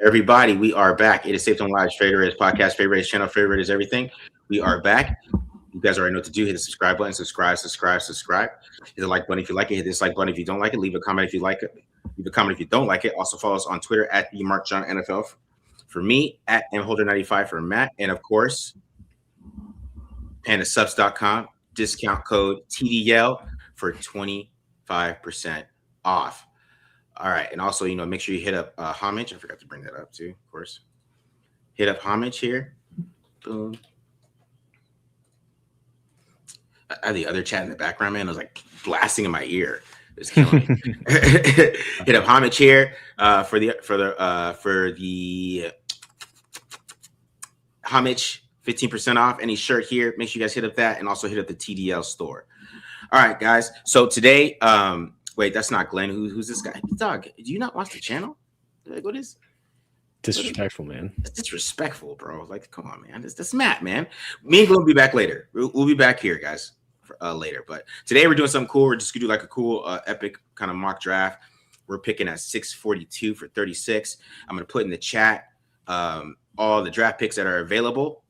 Everybody, we are back. It is Safe on Live, favorite is podcast, favorite is channel, favorite is everything. We are back. You guys already know what to do. Hit the subscribe button, subscribe. Hit the like button if you like it. Hit the dislike button if you don't like it. Leave a comment if you like it. Leave a comment if you don't like it. Also follow us on Twitter at @MarkJohnNFL for me, at mholder95 for Matt, and of course, pandasubs.com, discount code TDL for 25% off. All right, and also, make sure you hit up Homage. I forgot to bring that up too, of course. Hit up Homage here. Boom. I had the other chat in the background, man. It was like blasting in my ear. It was killing me. Hit up Homage here for the Homage 15% off any shirt here. Make sure you guys hit up that, and also hit up the TDL store. All right, guys. So today, wait, that's not Glenn. Who's this guy? Dog, do you not watch the channel? Like, what is disrespectful, man? It's disrespectful, bro. Like, come on, man. That's Matt, man. Me and Glenn will be back later. We'll be back here, guys, later. But today we're doing something cool. We're just gonna do like a cool, epic kind of mock draft. We're picking at 642 for 36. I'm gonna put in the chat all the draft picks that are available,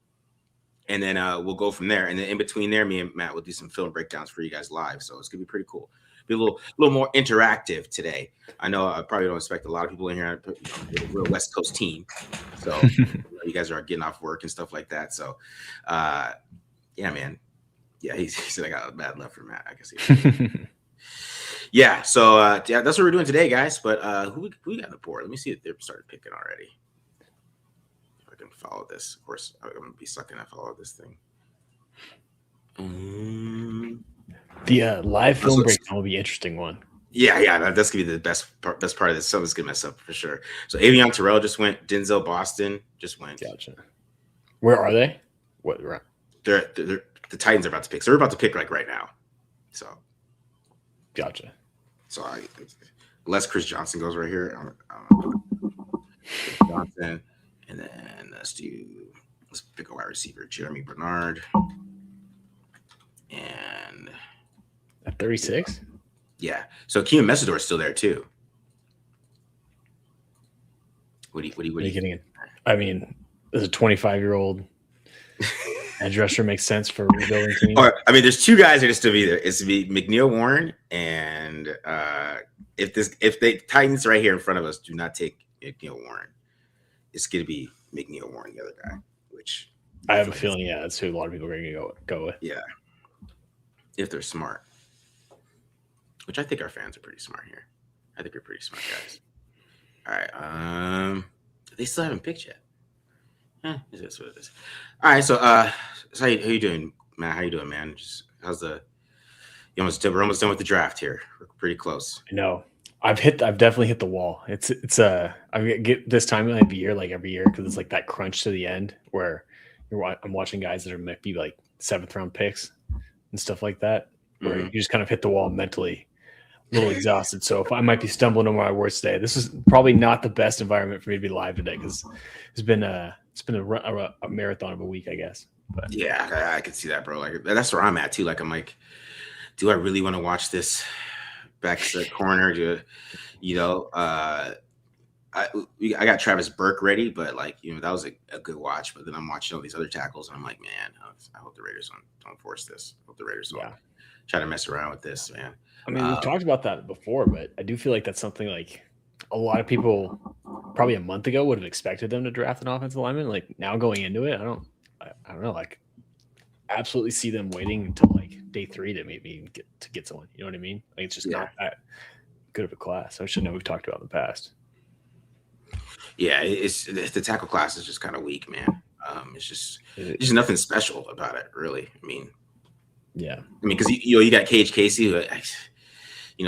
and then we'll go from there. And then in between there, me and Matt will do some film breakdowns for you guys live. So it's gonna be pretty cool. Be a little more interactive today. I know I probably don't expect a lot of people in here. A real West Coast team, so you guys are getting off work and stuff like that. So, yeah, man. Yeah, he said I got a bad love for Matt. I can see. Yeah, so yeah, that's what we're doing today, guys. But who we got on the board? Let me see if they've started picking already. If I can follow this, of course, I'm gonna be sucking at follow this thing. The live film breakdown will be an interesting one. Yeah, that's gonna be the best part of this. Someone's gonna mess up for sure. So Avion Terrell just went. Denzel Boston just went. Gotcha. Where are they? What? They're the Titans are about to pick. So they're about to pick like right now. So. Gotcha. So unless Chris Johnson goes right here, Johnson, and then let's pick a wide receiver, Jeremy Bernard, and at 36. Yeah. So Kayen Messidor is still there too. What do you getting in? I mean, as a 25-year-old edge rusher makes sense for a rebuilding team. I mean, there's two guys that are still be there. It's to be McNeil Warren, and if the Titans right here in front of us do not take McNeil Warren, it's going to be McNeil Warren, the other guy. Which I have a feeling, that's who a lot of people are going to go with. Yeah, if they're smart. Which I think our fans are pretty smart here. I think we're pretty smart guys. All right. They still haven't picked yet. Is this what it is? All right. So, how you doing, Matt? How you doing, man? We're almost done with the draft here. We're pretty close. I know. I've definitely hit the wall. I get this time of the year, like every year, because it's like that crunch to the end where I'm watching guys that might be like 7th round picks and stuff like that, where you just kind of hit the wall mentally. A little exhausted, so if I might be stumbling over my words today, this is probably not the best environment for me to be live today because it's been a marathon of a week, I guess. But yeah, I can see that, bro. Like that's where I'm at too. Like I'm like, do I really want to watch this back to the corner? I got Travis Burke ready, but like that was a good watch. But then I'm watching all these other tackles, and I'm like, man, I hope the Raiders don't force this. I hope the Raiders don't try to mess around with this, man. I mean, we've talked about that before, but I do feel like that's something like a lot of people probably a month ago would have expected them to draft an offensive lineman. Like now going into it, I don't know. Like absolutely see them waiting until like day 3 to maybe get someone. You know what I mean? Like it's just not that good of a class. I should know we've talked about in the past. Yeah, it's the tackle class is just kind of weak, man. There's nothing special about it, really. I mean, because you got Cage Casey, who,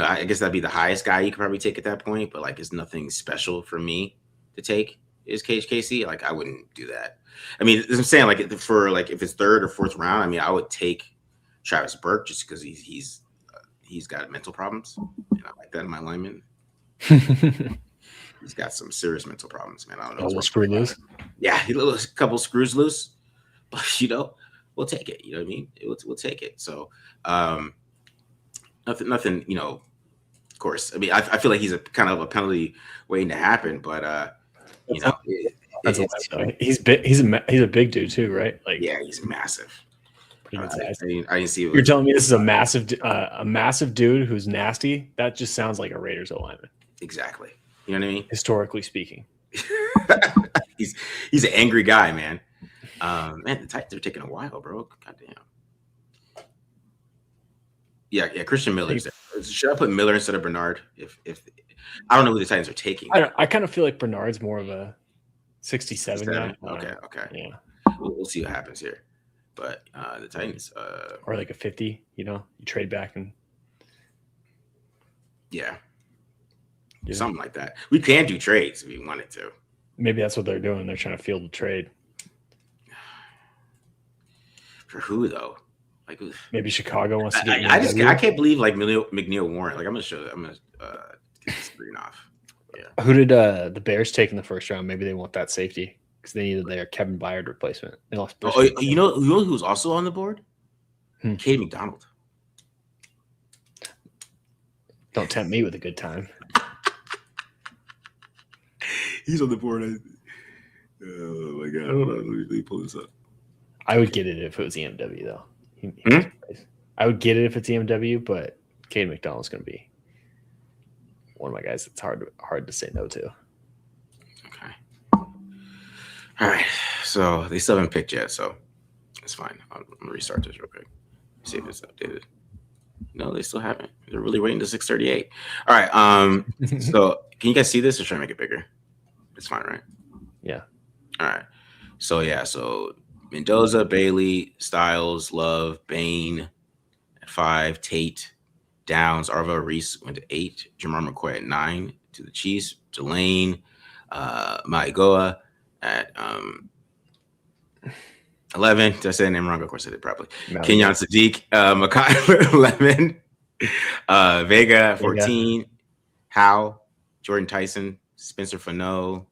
I guess that'd be the highest guy you could probably take at that point, but like it's nothing special for me to take is Cage Casey. Like I wouldn't do that. I mean, as I'm saying, like for like if it's 3rd or 4th round, I mean, I would take Travis Burke just because he's got mental problems. And I like that in my lineman. He's got some serious mental problems, man. I don't know. A little screw loose. Yeah, a couple screws loose, but we'll take it. You know what I mean? We'll take it. So, nothing. Of course. I mean, I feel like he's a kind of a penalty waiting to happen, but You know, That's a lot, though. He's big. He's a big dude too, right? Like, yeah, he's massive. pretty good size. I didn't see. You're telling me this is a massive dude who's nasty? That just sounds like a Raiders lineman. Exactly. You know what I mean? Historically speaking, he's an angry guy, man. Man, the Titans are taking a while, bro. Goddamn. Yeah. Christian Miller's there. Should I put Miller instead of Bernard? If I don't know who the Titans are taking. I kind of feel like Bernard's more of a 67 guy. Okay. Yeah. We'll see what happens here. But the Titans, or like a 50. You trade back and yeah, something like that. We can do trades if we wanted to. Maybe that's what they're doing. They're trying to field a trade. For who though? Like maybe Chicago wants to get. I can't believe like McNeil Warren. Like I'm gonna get the screen off. Yeah. Who did the Bears take in the first round? Maybe they want that safety because they needed their Kevin Byard replacement. They lost. You know who's also on the board? Kayen McDonald. Don't tempt me with a good time. He's on the board. Oh my god! Hold on, let me pull this up. I would get it if it was EMW though. I would get it if it's EMW, but Kayen McDonald's going to be one of my guys that's hard to say no to. Okay. All right. So they still haven't picked yet, so it's fine. I'm gonna restart this real quick. See if it's updated. No, they still haven't. They're really waiting to 6:38. All right. So can you guys see this or should I make it bigger? It's fine, right? Yeah. All right. So yeah. So Mendoza, Bailey, Styles, Love, Bain at 5, Tate, Downs, Arvo Reese went to 8, Jamar McCoy at 9 to the Chiefs, Delane, Maigoa at 11. Did I say the name wrong? Of course I did probably. Kenyon Sadiq, Makai 11, Vega at 14, Howe, Jordan Tyson, Spencer Fano,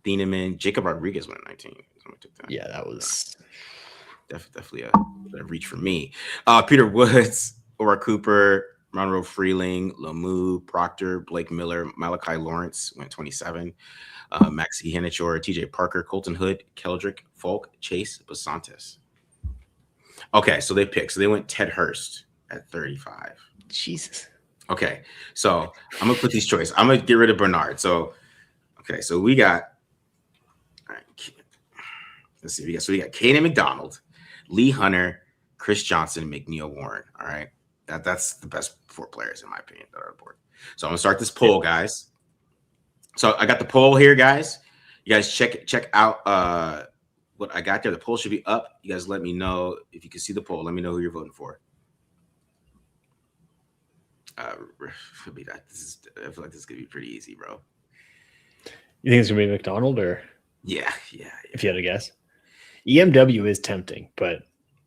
Thieneman, Jacob Rodriguez went at 19. Yeah, that was definitely a reach for me. Peter Woods, Ora Cooper, Monroe Freeling, Lamu, Proctor, Blake Miller, Malachi Lawrence went 27. Maxi Henichor, TJ Parker, Colton Hood, Keldrick, Falk, Chase, Basantes. Okay, so they picked. So they went Ted Hurst at 35. Jesus. Okay, so I'm gonna put these choices. I'm gonna get rid of Bernard. So, okay, so we got. All right, let's see. We got Kayen McDonald, Lee Hunter, Chris Johnson, McNeil Warren. All right, that's the best 4 players in my opinion that are on the board. So I'm gonna start this poll, guys. So I got the poll here, guys. You guys check out what I got there. The poll should be up. You guys let me know if you can see the poll. Let me know who you're voting for. I feel like this is gonna be pretty easy, bro. You think it's gonna be McDonald or? Yeah. If you had to guess, EMW is tempting, but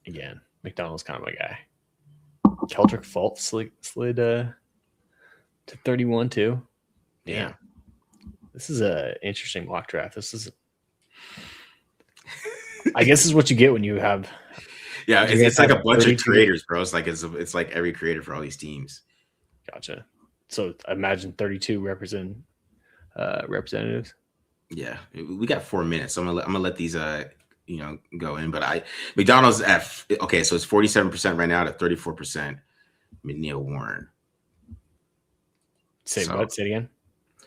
again, McDonald's kind of my guy. Keldrick Fault slid to 31 too. Yeah. This is a interesting mock draft. This is, I guess, this is what you get when you have. Yeah, it's like a bunch of creators, bro. It's like like every creator for all these teams. Gotcha. So I imagine 32 representatives. Yeah, we got 4 minutes, so I'm gonna let these go in. But McDonald's at okay, so it's 47% right now to 34%. McNeil Warren. Say what? Say it again.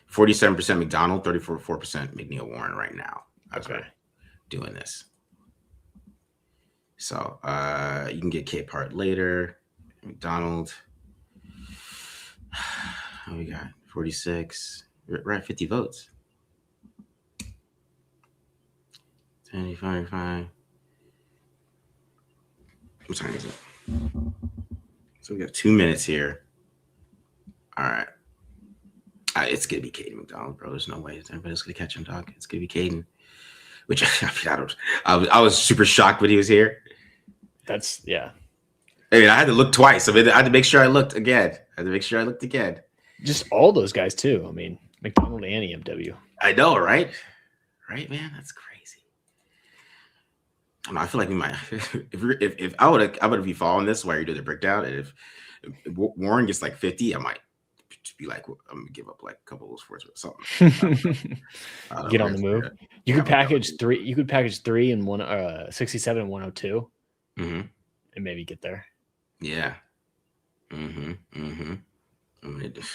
47% McDonald, 34% McNeil Warren right now. Okay. Doing this. So you can get K-Part later. McDonald. What we got? 46. We're at 50 votes. 25. What time is it? So we got 2 minutes here. All right. It's gonna be Kayen McDonald, bro. There's no way anybody's gonna catch him, dog. It's gonna be Kayen. Which I was super shocked when he was here. That's yeah. I mean, I had to look twice. I had to make sure I looked again. Just all those guys too. I mean, McDonald and EMW. I know, right? Right, man. That's crazy. I feel like we might. If I would be following this while you're doing the breakdown, and if Warren gets like 50, I might just be like, well, I'm gonna give up like a couple of those force or something. Get on the move. You could package three. You could package 3 and 67 and 102, and maybe get there. Yeah. Then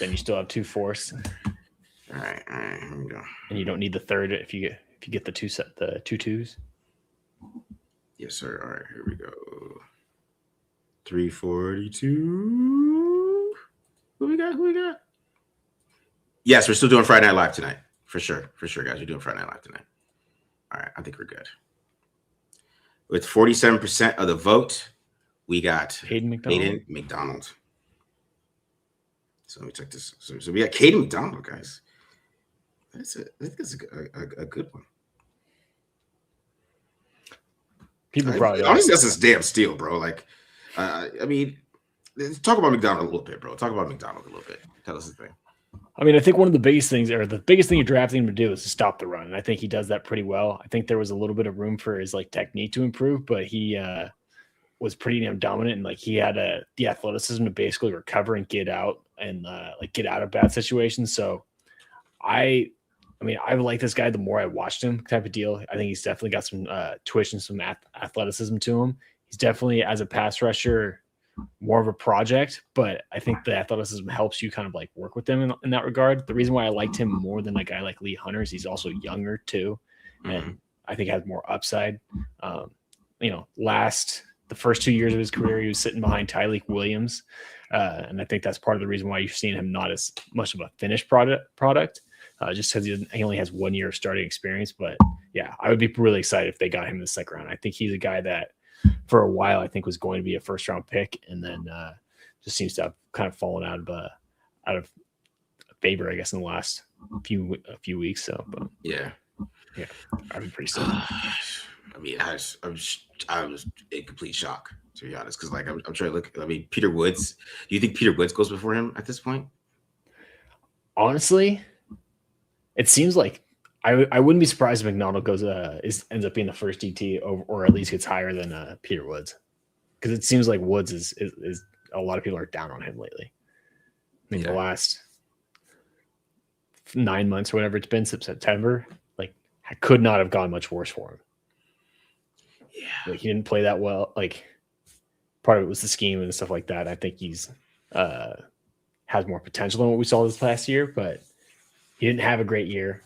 you still have 2 force. All right, here we go. And you don't need the third if you get the 2 twos. Yes, sir. All right, here we go. 342. Who we got? Yes, we're still doing Friday Night Live tonight. For sure, guys. We're doing Friday Night Live tonight. All right, I think we're good. With 47% of the vote, we got Kayen McDonald. So let me check this. So we got Kayen McDonald, guys. I think that's a good one. People probably honestly, that's a damn steal, bro. Like, I mean, talk about McDonald a little bit, bro. Talk about McDonald a little bit. Tell us the thing. I mean, I think one of the biggest things, or the biggest thing you're drafting him to do, is to stop the run. And I think he does that pretty well. I think there was a little bit of room for his like technique to improve, but he was pretty damn dominant, and like he had the athleticism to basically recover and get out and get out of bad situations. So I like this guy the more I watched him, type of deal. I think he's definitely got some twitch and some athleticism to him. He's definitely, as a pass rusher, more of a project, but I think the athleticism helps you kind of like work with them in that regard. The reason why I liked him more than a guy like Lee Hunter is he's also younger too, and I think has more upside. The first 2 years of his career, he was sitting behind Tyleik Williams, and I think that's part of the reason why you're seeing him not as much of a finished product. Just because he only has 1 year of starting experience. But yeah, I would be really excited if they got him in the second round. I think he's a guy that for a while I think was going to be a first round pick, and then just seems to have kind of fallen out of favor, I guess, in the last few weeks. So, but yeah, I'd be pretty stoked. I mean, I was in complete shock, to be honest, because like I'm trying to look. I mean, Peter Woods. Do you think Peter Woods goes before him at this point? Honestly, it seems like I wouldn't be surprised if McDonald ends up being the first DT or at least gets higher than Peter Woods, because it seems like Woods is a lot of people are down on him lately. I mean, the last 9 months or whatever it's been since September, like I could not have gone much worse for him. Yeah, like he didn't play that well. Like part of it was the scheme and stuff like that. I think he's has more potential than what we saw this last year, but he didn't have a great year,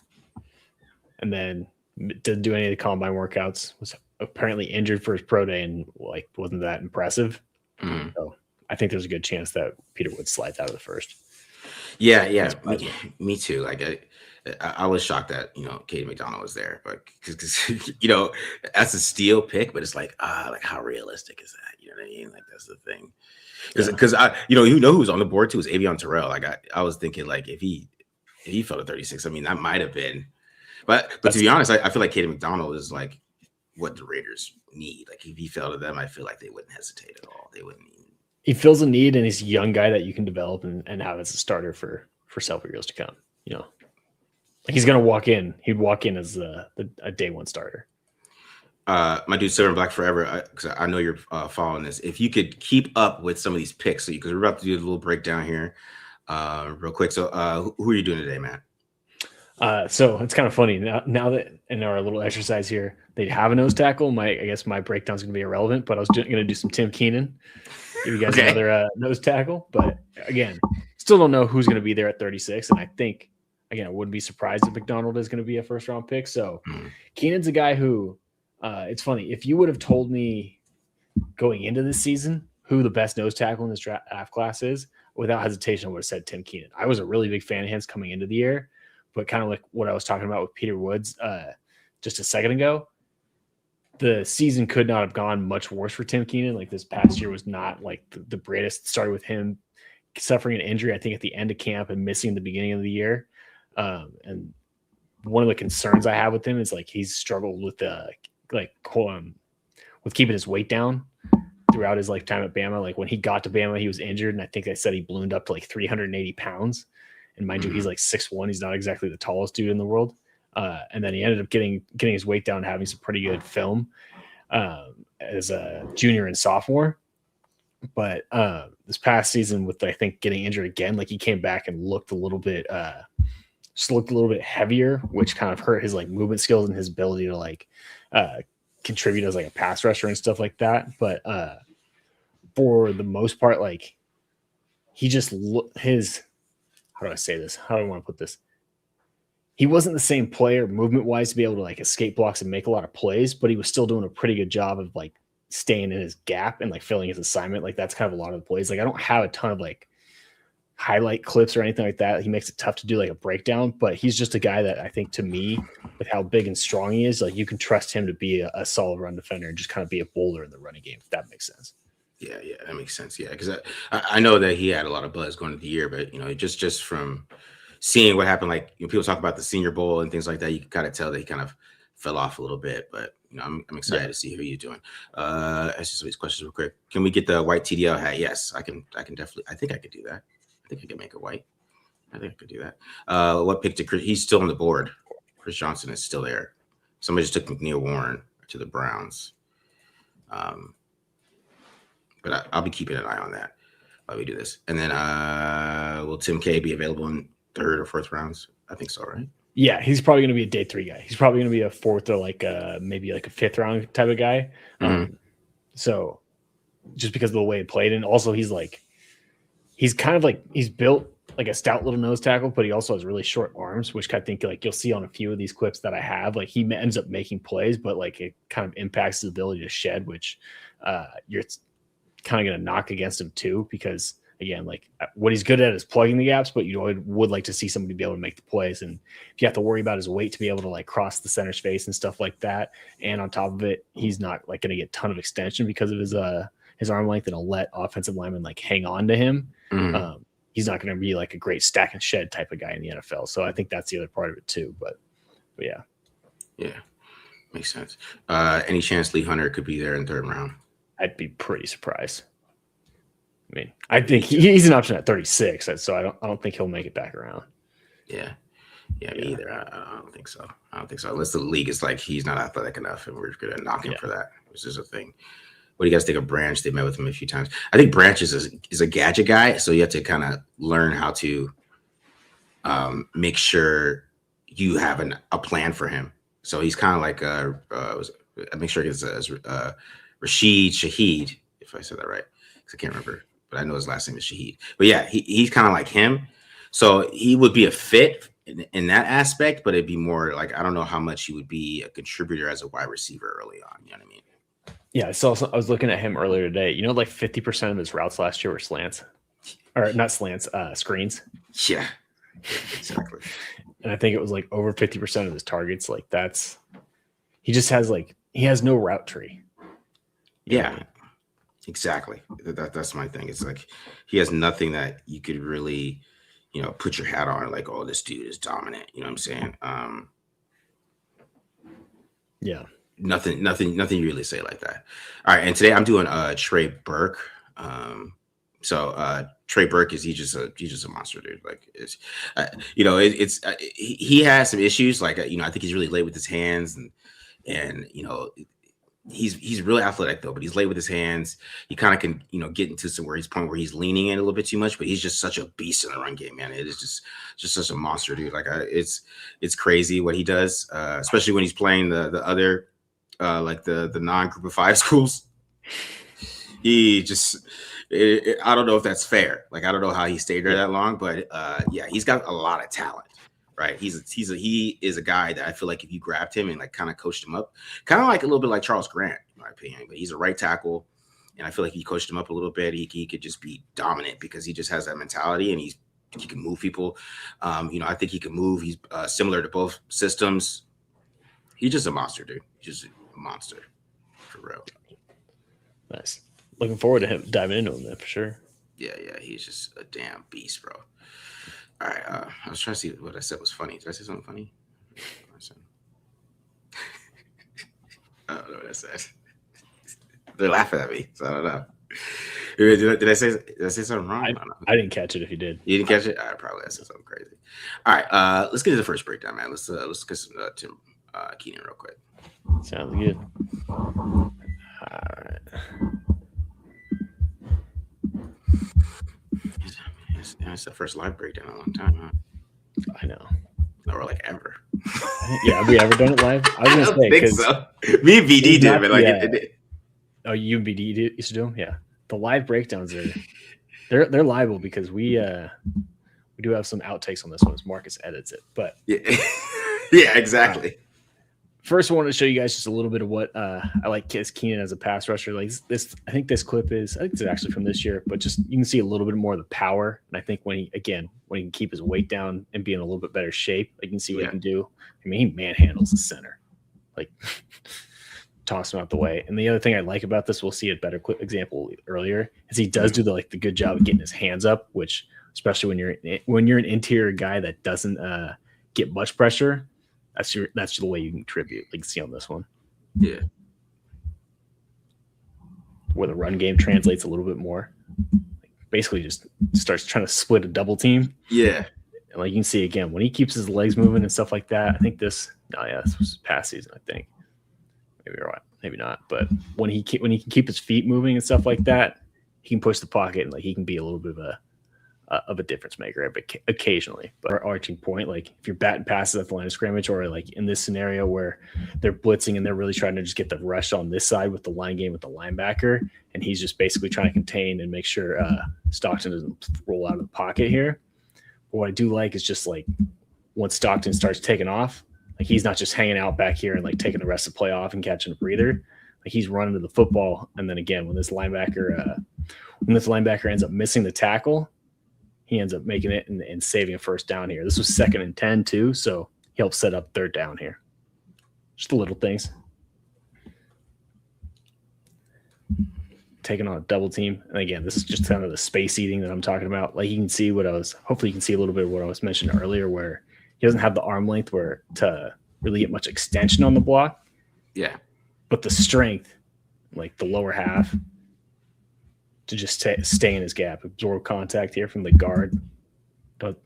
and then didn't do any of the combine workouts. Was apparently injured for his pro day and like wasn't that impressive. So I think there's a good chance that Peter Woods slides out of the first. Yeah, me too. Like I was shocked that Kayen McDonald was there, but because that's a steal pick, but it's like how realistic is that? You know what I mean? Like that's the thing. Because who was on the board too was Avion Terrell. Like I was thinking like if he fell to 36, I mean that might have been, but to be honest, I feel like Kayen McDonald is like what the Raiders need. Like if he fell to them, I feel like they wouldn't hesitate at all. They wouldn't. He fills a need, and he's a young guy that you can develop and have as a starter for several years to come. Like he's gonna walk in. He'd walk in as a day one starter. My dude, Silver and Black Forever, because I know you're following this. If you could keep up with some of these picks, because we're about to do a little breakdown here, real quick. So, who are you doing today, Matt? So it's kind of funny now that in our little exercise here, they have a nose tackle. I guess my breakdown's gonna be irrelevant, but I was going to do some Tim Keenan. Give you guys another nose tackle, but again, still don't know who's going to be there at 36. And I think, again, I wouldn't be surprised if McDonald is going to be a first round pick. So Keenan's a guy who, it's funny. If you would have told me going into this season who the best nose tackle in this draft class is, without hesitation, I would have said Tim Keenan. I was a really big fan of his coming into the year, but kind of like what I was talking about with Peter Woods just a second ago, the season could not have gone much worse for Tim Keenan. Like this past year was not like the greatest. Started with him suffering an injury, I think, at the end of camp and missing the beginning of the year. And one of the concerns I have with him is like he's struggled with with keeping his weight down throughout his lifetime at Bama. Like when he got to Bama, he was injured, and I think they said he ballooned up to like 380 pounds. And mind you, he's like 6'1". He's not exactly the tallest dude in the world. And then he ended up getting his weight down and having some pretty good film as a junior and sophomore. But this past season, with I think getting injured again, like he came back and looked a little bit, just looked a little bit heavier, which kind of hurt his like movement skills and his ability to like contribute as like a pass rusher and stuff like that. But for the most part, like he just his how do I say this? How do I want to put this? He wasn't the same player movement wise to be able to like escape blocks and make a lot of plays, but he was still doing a pretty good job of like staying in his gap and like filling his assignment. Like that's kind of a lot of the plays. Like I don't have a ton of like highlight clips or anything like that. He makes it tough to do like a breakdown, but he's just a guy that I think to me, with how big and strong he is, like you can trust him to be a solid run defender and just kind of be a boulder in the running game, if that makes sense. Yeah, that makes sense. Yeah, because I know that he had a lot of buzz going into the year, but just from seeing what happened, like people talk about the Senior Bowl and things like that, you can kind of tell that he kind of fell off a little bit. But I'm excited to see who you're doing. Ask you some of these questions real quick. Can we get the white TDL hat? Yes, I can definitely. I think I could do that. I think I can make it white. I think I could do that. What pick did Chris? He's still on the board. Chris Johnson is still there. Somebody just took McNeil Warren to the Browns. But I'll be keeping an eye on that while we do this. And then will Tim K be available in third or fourth rounds? I think so, right? Yeah, he's probably going to be a day 3 guy. He's probably going to be a fourth or like maybe like a fifth round type of guy. So just because of the way he played, and also he's kind of like he's built like a stout little nose tackle, but he also has really short arms, which I think like you'll see on a few of these clips that I have. Like he ends up making plays, but like it kind of impacts his ability to shed, which you're kind of going to knock against him too, because again, like what he's good at is plugging the gaps, but you would like to see somebody be able to make the plays. And if you have to worry about his weight to be able to like cross the center space and stuff like that, and on top of it, he's not like going to get a ton of extension because of his arm length, and he'll let offensive linemen like hang on to him. He's not going to be like a great stack and shed type of guy in the NFL. So I think that's the other part of it too. But yeah. Makes sense. Any chance Lee Hunter could be there in third round? I'd be pretty surprised. I mean, I think he's an option at 36, so I don't think he'll make it back around. Yeah, me either. I don't think so. Unless the league is like he's not athletic enough, and we're going to knock him for that, which is a thing. What do you guys think of Branch? They met with him a few times. I think Branch is a gadget guy, so you have to kind of learn how to make sure you have a plan for him. So he's kind of like make sure it's Rashid Shaheed, if I said that right, because I can't remember, but I know his last name is Shaheed. But yeah, he's kind of like him, so he would be a fit in that aspect. But it'd be more like I don't know how much he would be a contributor as a wide receiver early on. You know what I mean? Yeah, I was looking at him earlier today. Like 50% of his routes last year were slants, or not slants, screens. Yeah, exactly. And I think it was like over 50% of his targets. Like he just has he has no route tree. Yeah, exactly. That's my thing. It's like he has nothing that you could really, put your hat on. Like, oh, this dude is dominant. You know what I'm saying? Yeah. Nothing you really say like that. All right, and today I'm doing Trey Burke. So Trey Burke he's just a monster, dude. Like it's he has some issues. Like I think he's really late with his hands, and he's really athletic though, but he's late with his hands. He kind of can get into some point where he's leaning in a little bit too much, but he's just such a beast in the run game, man. It is just such a monster, dude. Like it's crazy what he does, especially when he's playing the other like the non-group of 5 schools. He just I don't know if that's fair. Like I don't know how he stayed there that long, but yeah, he's got a lot of talent. Right, he is a guy that I feel like if you grabbed him and like kind of coached him up, kind of like a little bit like Charles Grant, in my opinion. But he's a right tackle, and I feel like he coached him up a little bit. He could just be dominant because he just has that mentality, and he can move people. I think he can move. He's similar to both systems. He's just a monster, dude. He's just a monster for real. Nice. Looking forward to him diving into him then for sure. Yeah, he's just a damn beast, bro. All right, I was trying to see what I said was funny. Did I say something funny? I don't know what I said. They're laughing at me, so I don't know. Did I say something wrong? I didn't catch it. If you did, you didn't catch it. I probably said something crazy. All right, let's get to the first breakdown, man. Let's get some Tim Keenan real quick. Sounds good. All right. That's the first live breakdown in a long time, huh? I know. Or like ever. Yeah, have we ever done it live? I was I gonna don't say think because so. Me and BD did, but like oh, you and BD used to do them? Yeah. The live breakdowns they're liable because we do have some outtakes on this one as Marcus edits it. But yeah, yeah, exactly. First, I want to show you guys just a little bit of what I like as Keenan as a pass rusher. Like this, I think this clip is, I think it's actually from this year, but just you can see a little bit more of the power. And I think when he can keep his weight down and be in a little bit better shape, like you can see what he can do. I mean, he manhandles the center, like toss him out the way. And the other thing I like about this, we'll see a better example earlier, is he does do the good job of getting his hands up, which especially when you're an interior guy that doesn't get much pressure. That's the way you contribute. Like you see on this one. Yeah. Where the run game translates a little bit more. Basically just starts trying to split a double team. Yeah. And like you can see again, when he keeps his legs moving and stuff like that, I think this was past season, I think. Maybe you're right, maybe not. But when he can keep his feet moving and stuff like that, he can push the pocket and like he can be a little bit of a difference maker occasionally. But our arching point, like if you're batting passes at the line of scrimmage, or like in this scenario where they're blitzing and they're really trying to just get the rush on this side with the line game with the linebacker, and he's just basically trying to contain and make sure Stockton doesn't roll out of the pocket here. But what I do like is just like once Stockton starts taking off, like he's not just hanging out back here and like taking the rest of the play off and catching a breather. Like he's running to the football, and then again when this linebacker ends up missing the tackle, he ends up making it and saving a first down here. This was 2nd and 10 too, so he helped set up 3rd down here. Just the little things. Taking on a double team. And again, this is just kind of the space eating that I'm talking about. Like you can see hopefully you can see a little bit of what I was mentioning earlier, where he doesn't have the arm length to really get much extension on the block. Yeah. But the strength, like the lower half, to just stay in his gap, absorb contact here from the guard,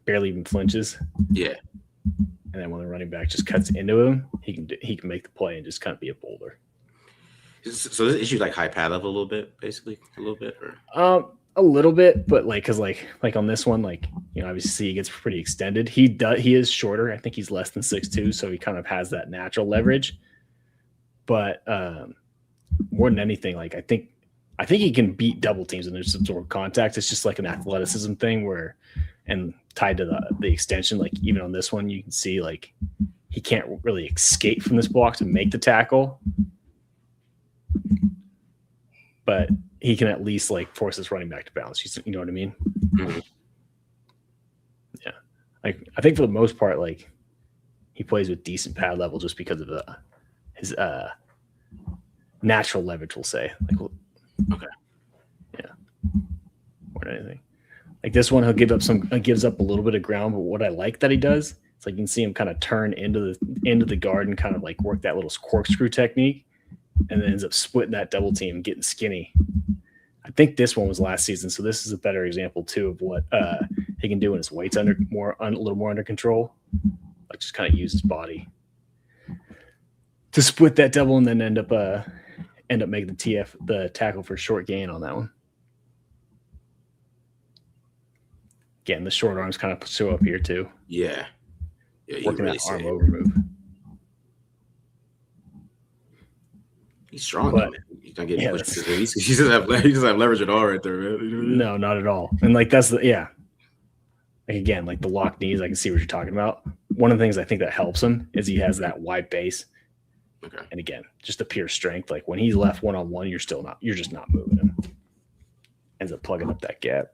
barely even flinches. Yeah. And then when the running back just cuts into him, he can make the play and just kind of be a boulder. So this issue like high pad level a little bit, basically a little bit, or a little bit, but like because like on this one, like obviously he gets pretty extended. He is shorter. I think he's less than 6'2", so he kind of has that natural leverage. But more than anything, like I think he can beat double teams and there's absorb contact. It's just like an athleticism thing and tied to the extension. Like even on this one, you can see like he can't really escape from this block to make the tackle, but he can at least like force his running back to bounce. You know what I mean? Mm-hmm. Yeah. Like I think for the most part, like he plays with decent pad level just because of his natural leverage, we'll say. Like, okay. Yeah. More than anything. Like this one, gives up a little bit of ground, but what I like that he does, it's like you can see him kind of turn into the guard and kind of like work that little corkscrew technique, and then ends up splitting that double team, getting skinny. I think this one was last season, so this is a better example too of what he can do when his weight's a little more under control. Like just kind of use his body to split that double, and then end up making the tackle for a short gain on that one. Again, the short arms kind of show up here too. Yeah. Working really that arm over move. He's strong, man. He's not getting pushed. He doesn't have leverage at all right there, man. No, not at all. And like that's like again, like the locked knees, I can see what you're talking about. One of the things I think that helps him is he has that wide base. Okay. And again, just the pure strength. Like when he's left one-on-one, you're just not moving him. Ends up plugging up that gap.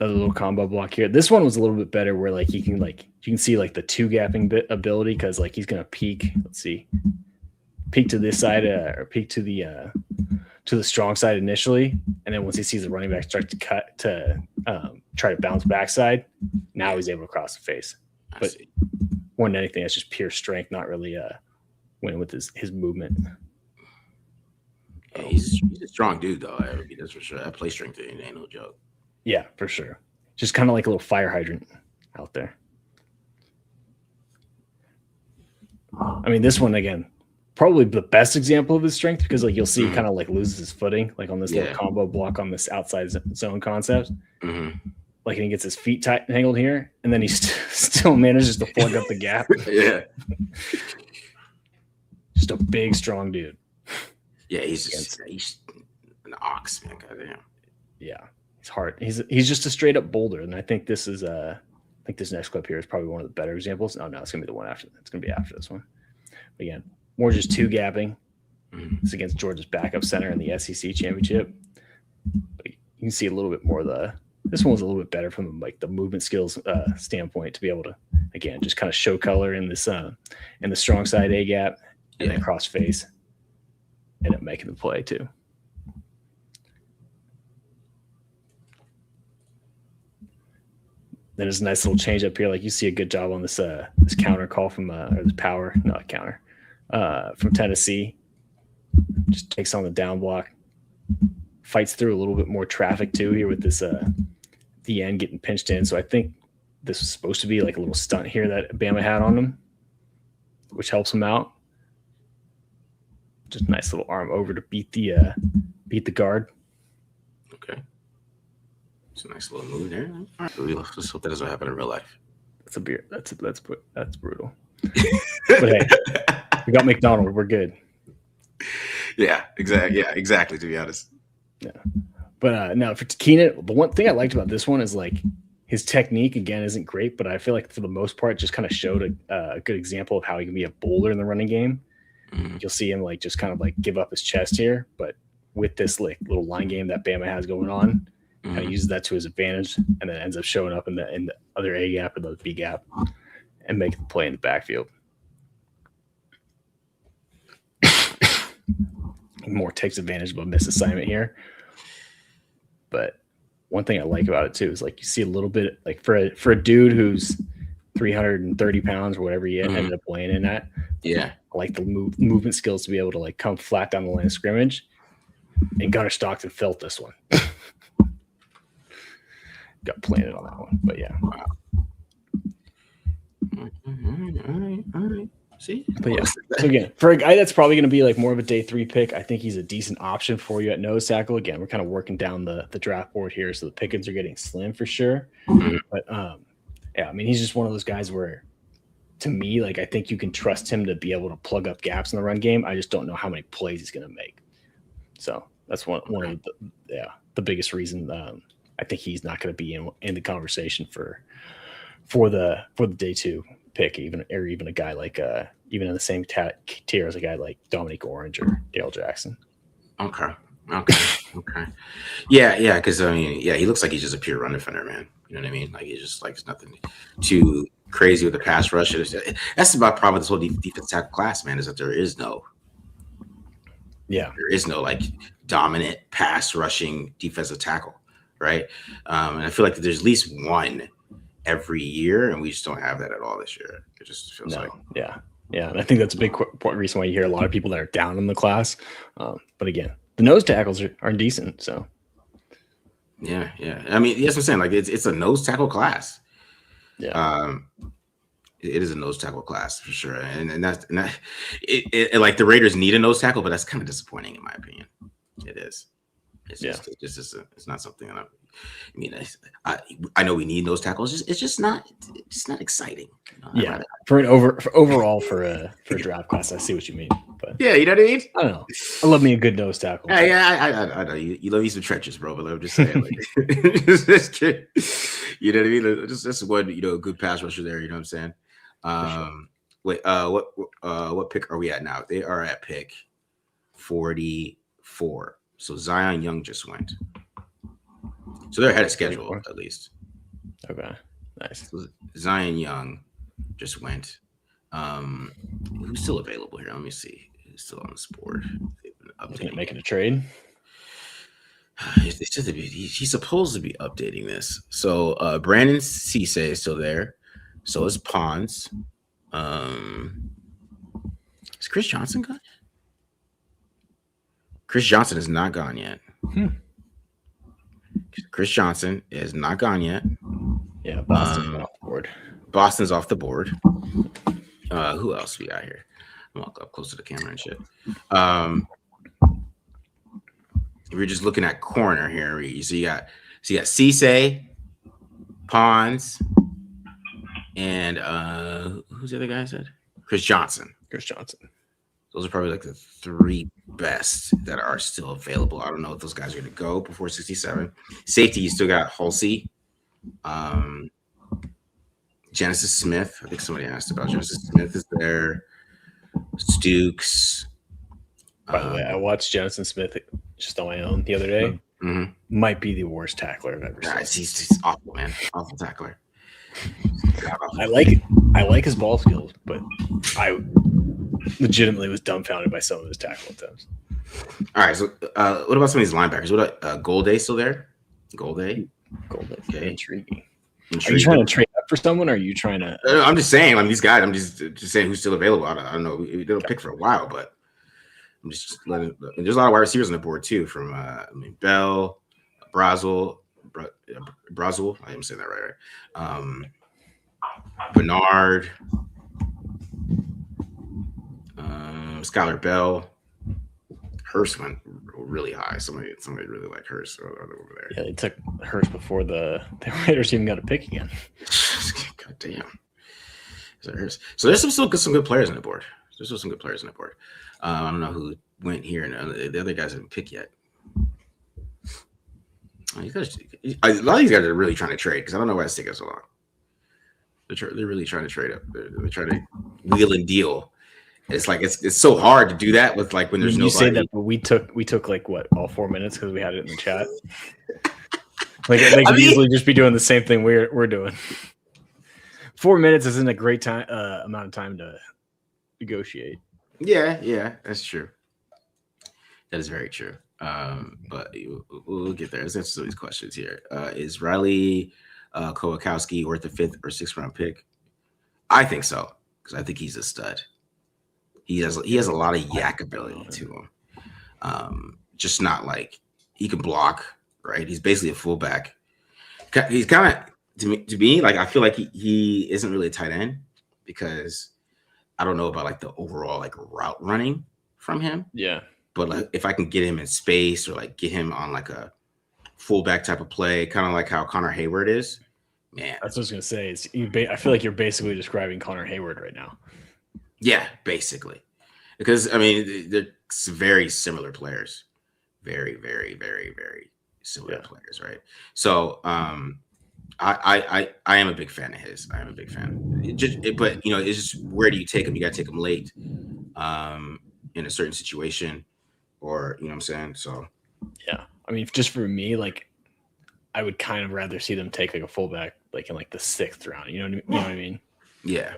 Another little combo block here. This one was a little bit better where like you can see like the two gapping ability, because like he's gonna peek. Let's see, peek to this side or peek to the strong side initially, and then once he sees the running back start to cut to try to bounce backside, now he's able to cross the face. But more than anything, that's just pure strength, not really winning with his movement. Yeah, he's a strong dude though. That's for sure. That play strength ain't no joke. Yeah, for sure. Just kind of like a little fire hydrant out there. I mean, this one again, probably the best example of his strength because like you'll see he kind of like loses his footing like on this little combo block on this outside zone concept. Like, and he gets his feet tangled here, and then he still manages to plug up the gap. Yeah. Just a big, strong dude. Yeah, he's an ox, man. Goddamn. Yeah, he's hard. He's just a straight up boulder, and I think this is I think this next clip here is probably one of the better examples. No, it's gonna be the one after. It's gonna be after this one. But again, more just two gapping. It's against Georgia's backup center in the SEC championship. But you can see a little bit more of this one was a little bit better from like the movement skills standpoint to be able to again just kind of show color in this in the strong side A gap and then cross face and making the play too. Then there's a nice little change up here. Like you see a good job on this this counter call from or this power, not counter from Tennessee. Just takes on the down block, fights through a little bit more traffic too here with this the end getting pinched in. So I think this was supposed to be like a little stunt here that Bama had on him, which helps him out. Just a nice little arm over to beat the guard. Okay. It's a nice little move there. All right. Let's hope that doesn't happen in real life. That's a beer. That's brutal. But hey, we got McDonald. We're good. Yeah, exactly. Yeah, exactly. To be honest. Yeah. But no, for Keenan, the one thing I liked about this one is like his technique again isn't great, but I feel like for the most part, just kind of showed a good example of how he can be a boulder in the running game. You'll see him like just kind of like give up his chest here, but with this like little line game that Bama has going on, kind of uses that to his advantage, and then ends up showing up in the other A gap or the B gap and making the play in the backfield. More takes advantage of a missed assignment here. But one thing I like about it too is like you see a little bit like for a dude who's 330 pounds or whatever he ended up weighing in at. Yeah. I like the movement skills to be able to like come flat down the line of scrimmage. And Gunnar Stockton felt this one. Got planted on that one. But yeah. Wow. All right. See? But yeah. So again, for a guy that's probably going to be like more of a day 3 pick, I think he's a decent option for you at nose tackle. Again, we're kind of working down the draft board here, so the pickings are getting slim for sure. But yeah, I mean, he's just one of those guys where, to me, like I think you can trust him to be able to plug up gaps in the run game. I just don't know how many plays he's going to make. So that's one of the biggest reason I think he's not going to be in the conversation for the day 2 pick, even a guy like even in the same tier as a guy like Dominique Orange or Dale Jackson. Okay. Yeah, because I mean, yeah, he looks like he's just a pure run defender, man. You know what I mean? Like he's just like it's nothing too crazy with the pass rush. That's about probably this whole defensive tackle class, man, is that there is no like dominant pass rushing defensive tackle, right? And I feel like there's at least one every year, and we just don't have that at all this year. It just feels like and I think that's a big reason why you hear a lot of people that are down in the class. But again, the nose tackles are decent. So yeah. I mean, that's what I'm saying. Like it's a nose tackle class. Yeah. It is a nose tackle class for sure, and that's like the Raiders need a nose tackle, but that's kind of disappointing in my opinion. It is. It's just it's not something that I mean, I know we need those tackles. It's just not exciting. You know? Overall for a draft class, I see what you mean. But yeah, you know what I mean. I don't know. I love me a good nose tackle. Yeah, I know you love you some trenches, bro. But I'm just saying, like, you know what I mean. Just one, good pass rusher there. You know what I'm saying? Wait, what pick are we at now? They are at pick 44. So Zion Young just went. So they're ahead of schedule, at least. Okay, nice. So Zion Young just went. Who's still available here? Let me see. Who's still on this board? Making a trade. He's supposed to be updating this. So Brandon Cisse is still there. So is Pons. Is Chris Johnson gone? Chris Johnson is not gone yet. Chris Johnson is not gone yet. Yeah, Boston's off the board. Boston's off the board. Who else we got here? Walk up close to the camera and shit. If you're just looking at corner here, so you got Cisse, Pons, and who's the other guy I said? Chris Johnson. Those are probably like the three best that are still available. I don't know if those guys are going to go before 67. Safety, you still got Haulcy, Genesis Smith. I think somebody asked about Genesis Smith is there. Stukes. By the way, I watched Genesis Smith just on my own the other day. Mm-hmm. Might be the worst tackler I've ever seen. He's awful, man. Awful tackler. I like his ball skills, but I legitimately was dumbfounded by some of his tackle attempts. All right, so what about some of these linebackers? What about Golday still there? Golday, okay. Intriguing. Are you trying to trade up for someone, or are you trying to? I'm just saying, these guys. I'm just saying who's still available. I don't know. They don't pick for a while, but I'm just letting. There's a lot of wide receivers on the board too. From Bell, Brazel. I am saying that right. Bernard, Skylar Bell. Hurst went really high. Somebody really liked Hurst over there. Yeah, they took Hurst before the Raiders even got a pick again. God damn. So there's some good players on the board. I don't know who went here, and the other guys haven't picked yet. A lot of these guys are really trying to trade because I don't know why it's taking so long. They're really trying to trade up. They're trying to wheel and deal. It's like it's so hard to do that with like when there's no. You say that, but we took like what, all 4 minutes because we had it in the chat. Like they could easily just be doing the same thing we're doing. 4 minutes isn't a great time amount of time to negotiate. Yeah, that's true. That is very true. But we'll get there. Let's answer some of these questions here. Is Riley Kowakowski worth a 5th or 6th round pick? I think so, because I think he's a stud. He has a lot of yak ability to him. Just not like he can block, right? He's basically a fullback. He's kind of to me like I feel like he isn't really a tight end because I don't know about like the overall like route running from him. Yeah. But like if I can get him in space or like get him on like a fullback type of play, kind of like how Connor Hayward is, man. That's what I was gonna say. I feel like you're basically describing Connor Hayward right now. Yeah, basically, because I mean they're very similar players, very, very, very, very similar players, right? So I am a big fan of his. I am a big fan. But it's just where do you take him? You got to take him late, in a certain situation, or you know what I'm saying. So yeah, I mean, just for me, like I would kind of rather see them take like a fullback, like in like the 6th round. You know what I mean? Yeah.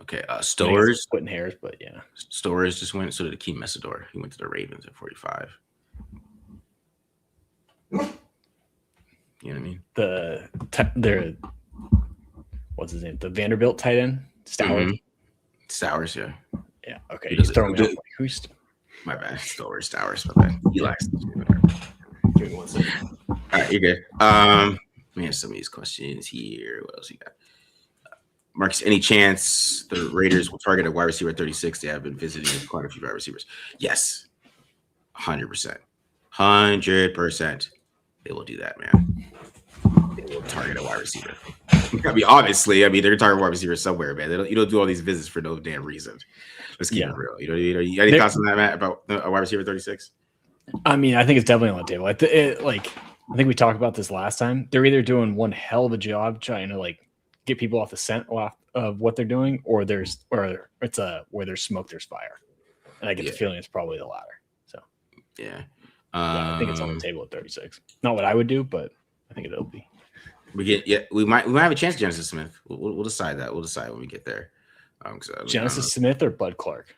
Okay, Stowers splitting hairs, but yeah, Stowers just went. So did Akeem Messidor. He went to the Ravens at 45. You know what I mean? The what's his name? The Vanderbilt tight end, Stowers. Mm-hmm. Stowers, yeah. Yeah. Okay. He's throwing me off. Like, who's? My bad. Stowers. My bad. He likes. Give me 1 second. All right, you're good. Let me have some of these questions here. What else you got? Marcus, any chance the Raiders will target a wide receiver at 36? They have been visiting quite a few wide receivers. Yes, 100%. 100%. They will do that, man. They will target a wide receiver. I mean, obviously, they're going to target a wide receiver somewhere, man. You don't do all these visits for no damn reason. Let's keep it real. You got any thoughts on that, Matt, about a wide receiver 36? I mean, I think it's definitely on the table. I think we talked about this last time. They're either doing one hell of a job trying to like get people off the scent of what they're doing, or it's where there's smoke, there's fire. And I get the feeling it's probably the latter. So yeah, I think it's on the table at 36. Not what I would do, but I think it'll be. We might have a chance, Genesis Smith. We'll decide that. We'll decide when we get there. Genesis Smith or Bud Clark?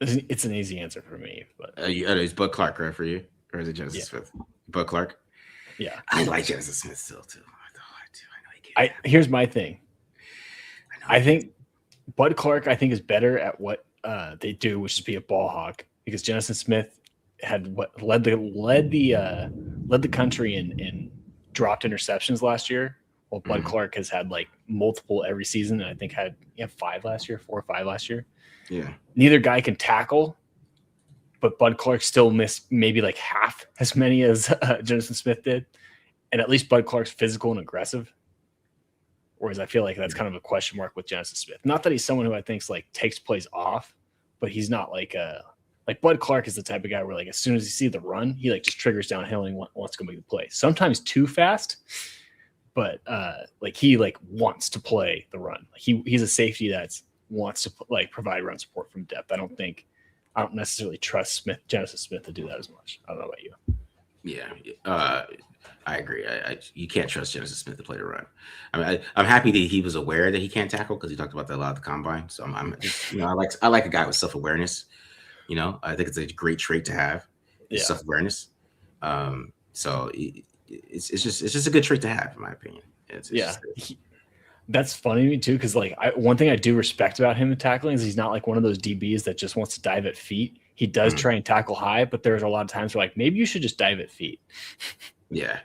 It's an easy answer for me, but is Bud Clark right for you, or is it Genesis Smith? Bud Clark. Yeah, I like Genesis Smith still too. I here's my thing. I think Bud Clark is better at what they do, which is be a ball hawk, because Genesis Smith had led the country in dropped interceptions last year, Well, Bud Clark has had like multiple every season, and I think had 4 or 5 last year. Yeah. Neither guy can tackle, but Bud Clark still missed maybe like half as many as Jonathan Smith did. And at least Bud Clark's physical and aggressive. Whereas I feel like that's kind of a question mark with Jonathan Smith. Not that he's someone who I think's like takes plays off, but he's not like Bud Clark is the type of guy where like as soon as he sees the run, he like just triggers downhill and wants to go make the play. Sometimes too fast, but like he like wants to play the run. Like he's a safety that wants to like provide run support from depth. I don't necessarily trust Jonathan Smith to do that as much. I don't know about you. Yeah. I agree. You can't trust Jonathan Smith to play the run. I mean, I'm happy that he was aware that he can't tackle because he talked about that a lot at the combine. So I'm just, I like a guy with self-awareness. I think it's a great trait to have, self-awareness. So it's just a good trait to have, in my opinion. That's funny to me too, because like one thing I do respect about him in tackling is he's not like one of those DBs that just wants to dive at feet. He does try and tackle high, but there's a lot of times where like maybe you should just dive at feet. Yeah.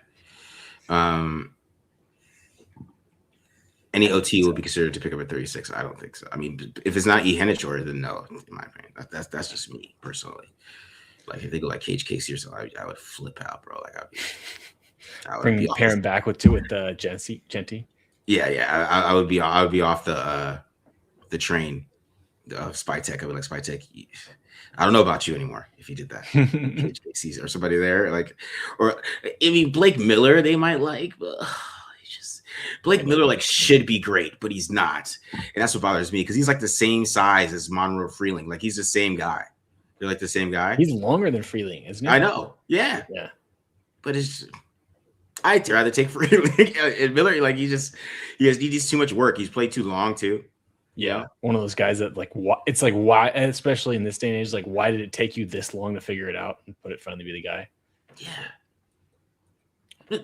Any OT will be considered to pick up a 36. I don't think so. I mean, if it's not E. Hennichor, then no, in my opinion. That's just me personally. Like if they go like Cage Casey or something, I would flip out, bro. Like pair him back with Genty. Yeah. I would be off the train of Spy Tech. I would like Spy Tech. I don't know about you anymore if you did that. Cage Casey or somebody there, Blake Miller they might like, but Blake Miller like should be great, but he's not, and that's what bothers me because he's like the same size as Monroe Freeling. Like he's the same guy. They're like the same guy. He's longer than Freeling, isn't he? I know. Yeah. But I'd rather take Freeling and Miller. Like he does too much work. He's played too long too. Yeah, one of those guys that like it's like why, especially in this day and age, like why did it take you this long to figure it out and put it finally be the guy? Yeah.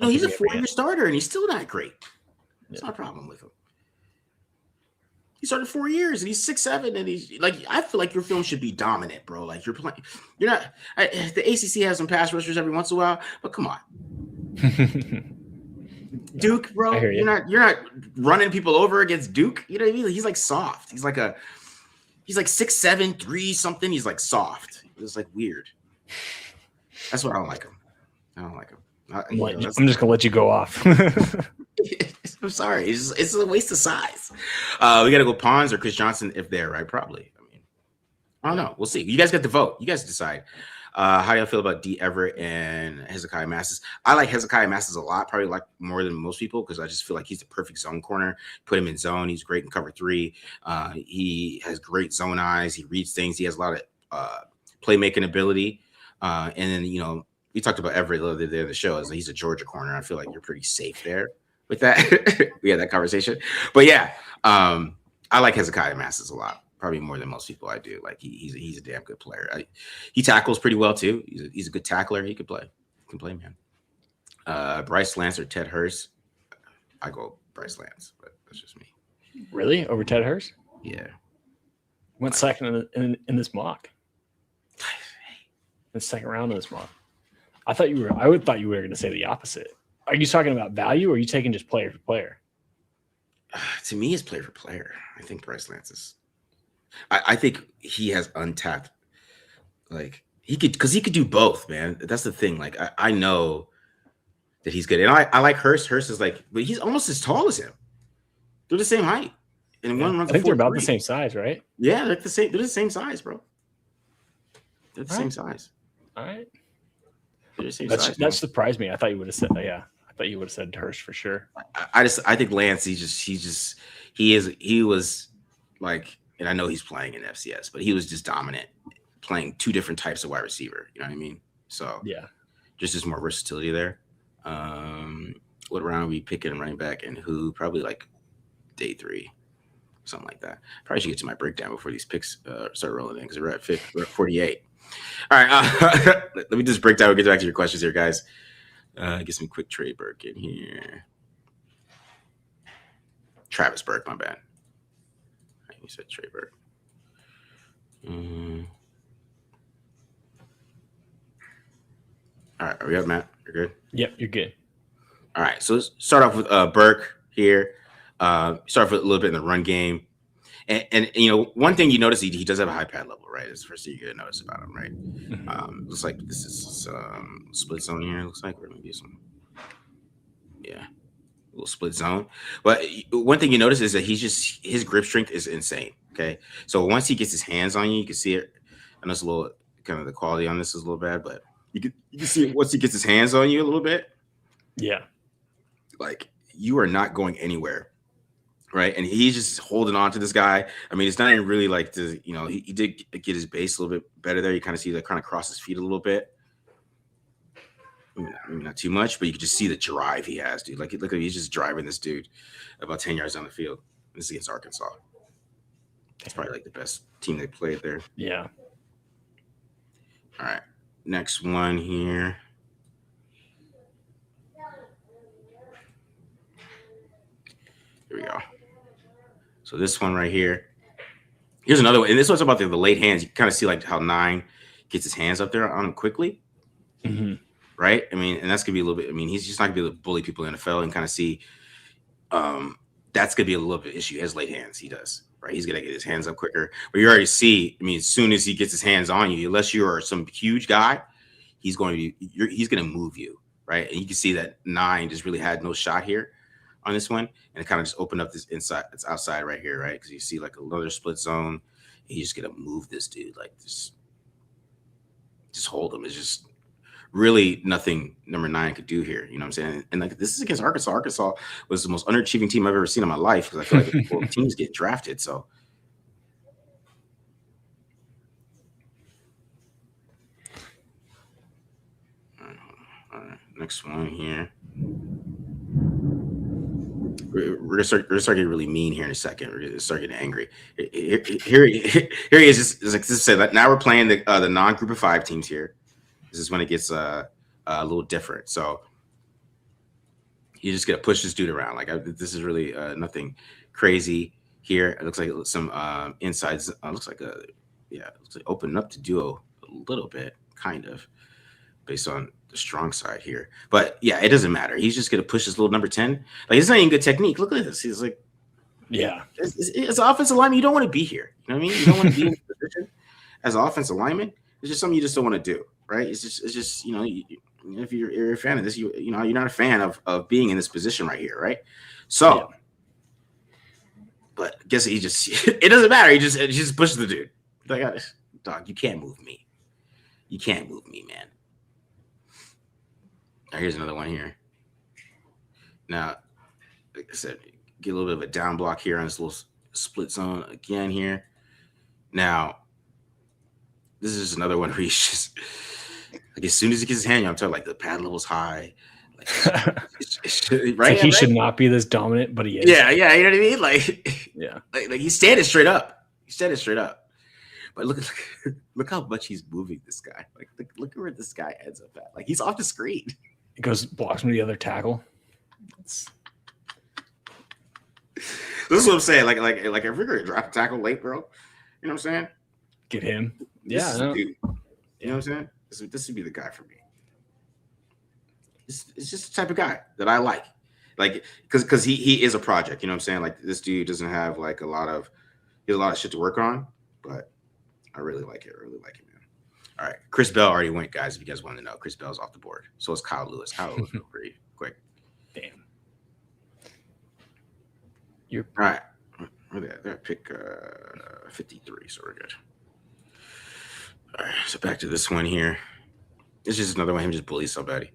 No, he's a 4-year starter and he's still not great. It's not a problem with him. He started 4 years and he's 6'7", and he's like, I feel like your film should be dominant, bro. Like you're playing, you're not. The ACC has some pass rushers every once in a while, but come on, Duke, bro. You're not running people over against Duke. You know what I mean? He's like soft. He's like 6'7", 3 something. He's like soft. It's like weird. That's why I don't like him. I'm just gonna let you go off. I'm sorry. It's a waste of size. We got to go Pons or Chris Johnson if they're right. Probably. I mean, I don't know. We'll see. You guys get to vote. You guys decide. How do y'all feel about D. Everett and Hezekiah Masses? I like Hezekiah Masses a lot. Probably like more than most people because I just feel like he's the perfect zone corner. Put him in zone. He's great in cover 3. He has great zone eyes. He reads things. He has a lot of playmaking ability. And then we talked about Everett the other day on the show. He's a Georgia corner. I feel like you're pretty safe there with that. We had that conversation. But yeah, I like Hezekiah Masses a lot. Probably more than most people I do. Like he's a damn good player. He tackles pretty well too. He's a good tackler. He could play. He can play, man. Bryce Lance or Ted Hurst? I go Bryce Lance, but that's just me. Really? Over Ted Hurst? Yeah. Went second in this mock. The second round of this mock. I thought you were going to say the opposite. Are you talking about value or are you taking just player for player? To me, it's player for player. I think Bryce Lance is. I think he has untapped. Like he could do both, man. That's the thing. Like I know that he's good, and I like Hurst. Hurst is like, but he's almost as tall as him. They're the same height, and one runs. I think they're about the same size, right? Yeah, they're the same. They're the same size, bro. They're the same size. All right. That surprised me. I thought you would have said, I thought you would have said Hurst for sure. I think Lance, he was like, and I know he's playing in FCS, but he was just dominant, playing 2 different types of wide receiver. You know what I mean? So yeah, just more versatility there. What round are we picking running back and who? Probably like day 3, something like that. Probably should get to my breakdown before these picks start rolling in because we're at 48. All right, let me just break down. We'll get back to your questions here, guys. Get some quick Trey Burke in here. Travis Burke, my bad. You said Trey Burke. All right, are we up, Matt? You're good? Yep, you're good. All right, so let's start off with Burke. here. Start with a little bit in the run game. And you know, one thing you notice, he does have a high pad level, right? It's the first thing you're gonna notice about him, right? Looks like this is split zone here. Looks like we're gonna do some, yeah, a little split zone. But one thing you notice is that his grip strength is insane. Okay, so once he gets his hands on you, you can see it. I know it's a little kind of the quality on this is a little bad, but you can see it once he gets his hands on you a little bit. Yeah, like you are not going anywhere. Right. And he's just holding on to this guy. I mean, it's not even really like the, you know, he did get his base a little bit better there. You kind of see that kind of cross his feet a little bit. Maybe not too much, but you can just see the drive he has, dude. Like, look at he's just driving this dude about 10 yards down the field. This is against Arkansas. It's probably like the best team they played there. Yeah. All right. Next one here. Here we go. So this one right here. Here's another one. And this one's about the late hands. You kind of see like how 9 gets his hands up there on him quickly. Right? I mean, and that's going to be a little bit, I mean, he's just not going to be able to bully people in the NFL and kind of see that's going to be a little bit issue. He has late hands. He does. Right? He's going to get his hands up quicker. But you already see, I mean, as soon as he gets his hands on you, unless you are some huge guy, he's going to move you. Right? And you can see that 9 just really had no shot here on this one, and it kind of just opened up this inside, it's outside right here, right? Because you see like another split zone. He's just gonna move this dude like this, just hold him. It's just really nothing number 9 could do here. You know what I'm saying? And like this is against Arkansas. Arkansas was the most underachieving team I've ever seen in my life because I feel like both teams get drafted. So all right, next one here. We're gonna start getting really mean here in a second. We're gonna start getting angry. Here he is. Just like to say that now we're playing the non-group of 5 teams here. This is when it gets a little different. So you just gotta push this dude around. Like this is really nothing crazy here. It looks like some insides. Looks like looks like opening up to duo a little bit, kind of, based on the strong side here. But yeah, it doesn't matter. He's just gonna push his little number 10. Like it's not even good technique. Look at this. He's like, yeah. As an offensive lineman, you don't want to be here. You know what I mean? You don't want to be in this position as an offensive lineman. It's just something you just don't want to do, right? It's just you know, if you're a fan of this, you know, you're not a fan of being in this position right here, right? So, but I guess he just it doesn't matter. He just pushes the dude. Like, dog, you can't move me. You can't move me, man. Now, here's another one here. Now, like I said, get a little bit of a down block here on this little split zone again here. Now, this is just another one where he's just like as soon as he gets his hand, I'm telling like the pad level's high. Like, right? Like he should not be this dominant, but he is. Yeah, you know what I mean? Like, yeah, like he's standing straight up. He's standing straight up. But look how much he's moving this guy. Like, look where this guy ends up at. Like, he's off the screen. He blocks me the other tackle. This is what I'm saying. Like if you're gonna drop a tackle late, bro, you know what I'm saying? Get him. Dude, you know what I'm saying? This would be the guy for me. It's just the type of guy that I like because he is a project. You know what I'm saying? Like this dude doesn't have like he has a lot of shit to work on, but I really like it. I really like it, man. All right, Chris Bell already went, guys. If you guys want to know, Chris Bell's off the board. So is Kyle Lewis. Kyle Lewis went pretty quick. Damn. All right. They're at pick 53, so we're good. All right, so back to this one here. It's just another one. Him just bullies somebody,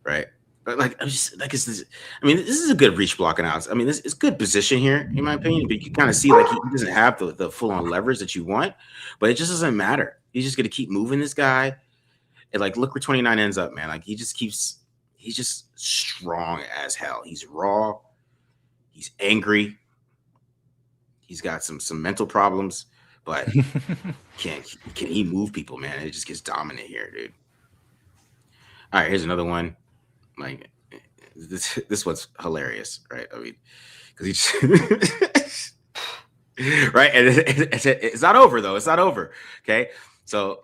right? Like this is a good reach blocking out. I mean, this is good position here, in my opinion. But you can kind of see like he doesn't have the full on leverage that you want, but it just doesn't matter. He's just gonna keep moving this guy, and like look where 29 ends up, man. Like he's just strong as hell. He's raw. He's angry. He's got some mental problems, but can he move people, man? It just gets dominant here, dude. All right, here's another one. Like this one's hilarious, right? I mean, because he just right, and it's not over though. It's not over. Okay, so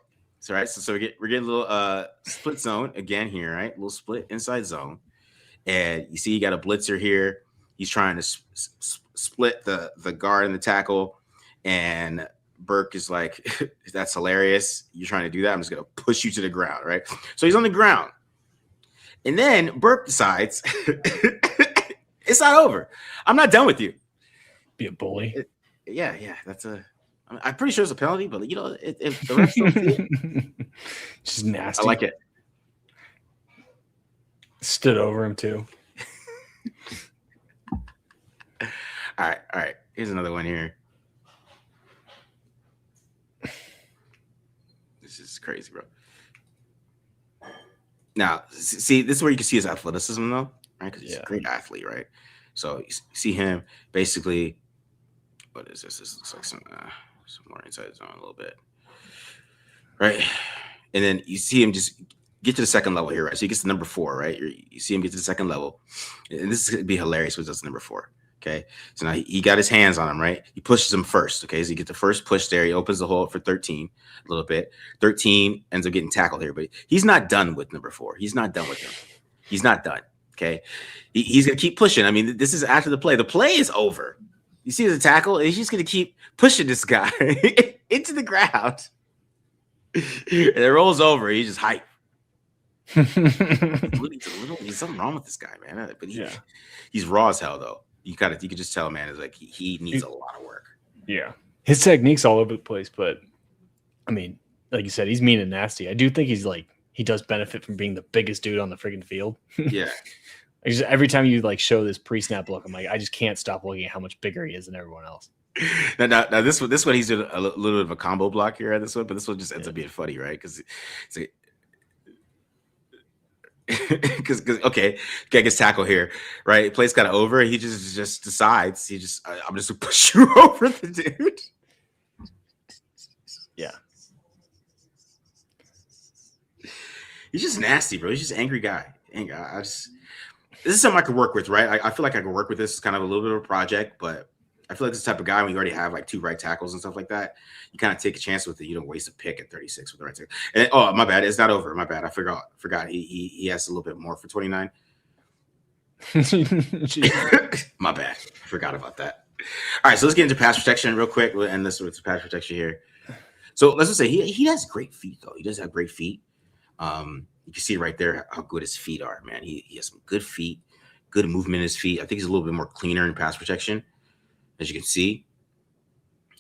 right, so we're getting a little split zone again here, right? A little split inside zone, and you see you got a blitzer here. He's trying to split the guard and the tackle, and Burke is like, "That's hilarious. You're trying to do that. I'm just gonna push you to the ground, right?" So he's on the ground, and then Burke decides, "It's not over. I'm not done with you." Be a bully. Yeah. I'm pretty sure it's a penalty, but if the refs don't see it, just nasty. I like it. Stood over him too. All right. Here's another one here. This is crazy, bro. Now, see, this is where you can see his athleticism, though, right? Because he's a great athlete, right? So you see him basically. What is this? This looks like some more inside zone a little bit, right? And then you see him just get to the second level here, right? So he gets to number 4, right? You see him get to the second level, and this is gonna be hilarious when he does number 4. Okay, so now he got his hands on him, right? He pushes him first. Okay, so you get the first push there. He opens the hole up for 13 a little bit. 13 ends up getting tackled here, but he's not done with number 4. He's not done with him. He's not done. Okay, he's gonna keep pushing. I mean, this is after the play. The play is over. You see the tackle, and he's just gonna keep pushing this guy into the ground, and it rolls over. He's just hype. There's something wrong with this guy, man. But he's raw as hell, though. You could just tell, man. It's like he needs a lot of work. Yeah, his technique's all over the place, but I mean, like you said, he's mean and nasty. I do think he does benefit from being the biggest dude on the freaking field. Yeah. Every time you show this pre-snap look, I'm like, I just can't stop looking at how much bigger he is than everyone else. Now this one he's doing a little bit of a combo block here at this one, but this one just ends up being funny, right? Because okay, guy gets tackled here, right? Play's kind of over. He just decides I'm just gonna push you over the dude. Yeah, he's just nasty, bro. He's just angry guy. This is something I could work with, right? I feel like I could work with this. It's kind of a little bit of a project, but I feel like this type of guy, when you already have 2 right tackles and stuff like that, you kind of take a chance with it. You don't waste a pick at 36 with the right tackle. And oh, my bad, it's not over. My bad, I forgot. He has a little bit more for 29. My bad, I forgot about that. All right, so let's get into pass protection real quick. We'll end this with pass protection here. So let's just say he has great feet, though. He does have great feet. You can see right there how good his feet are, man. He has some good feet, good movement in his feet. I think he's a little bit more cleaner in pass protection. As you can see,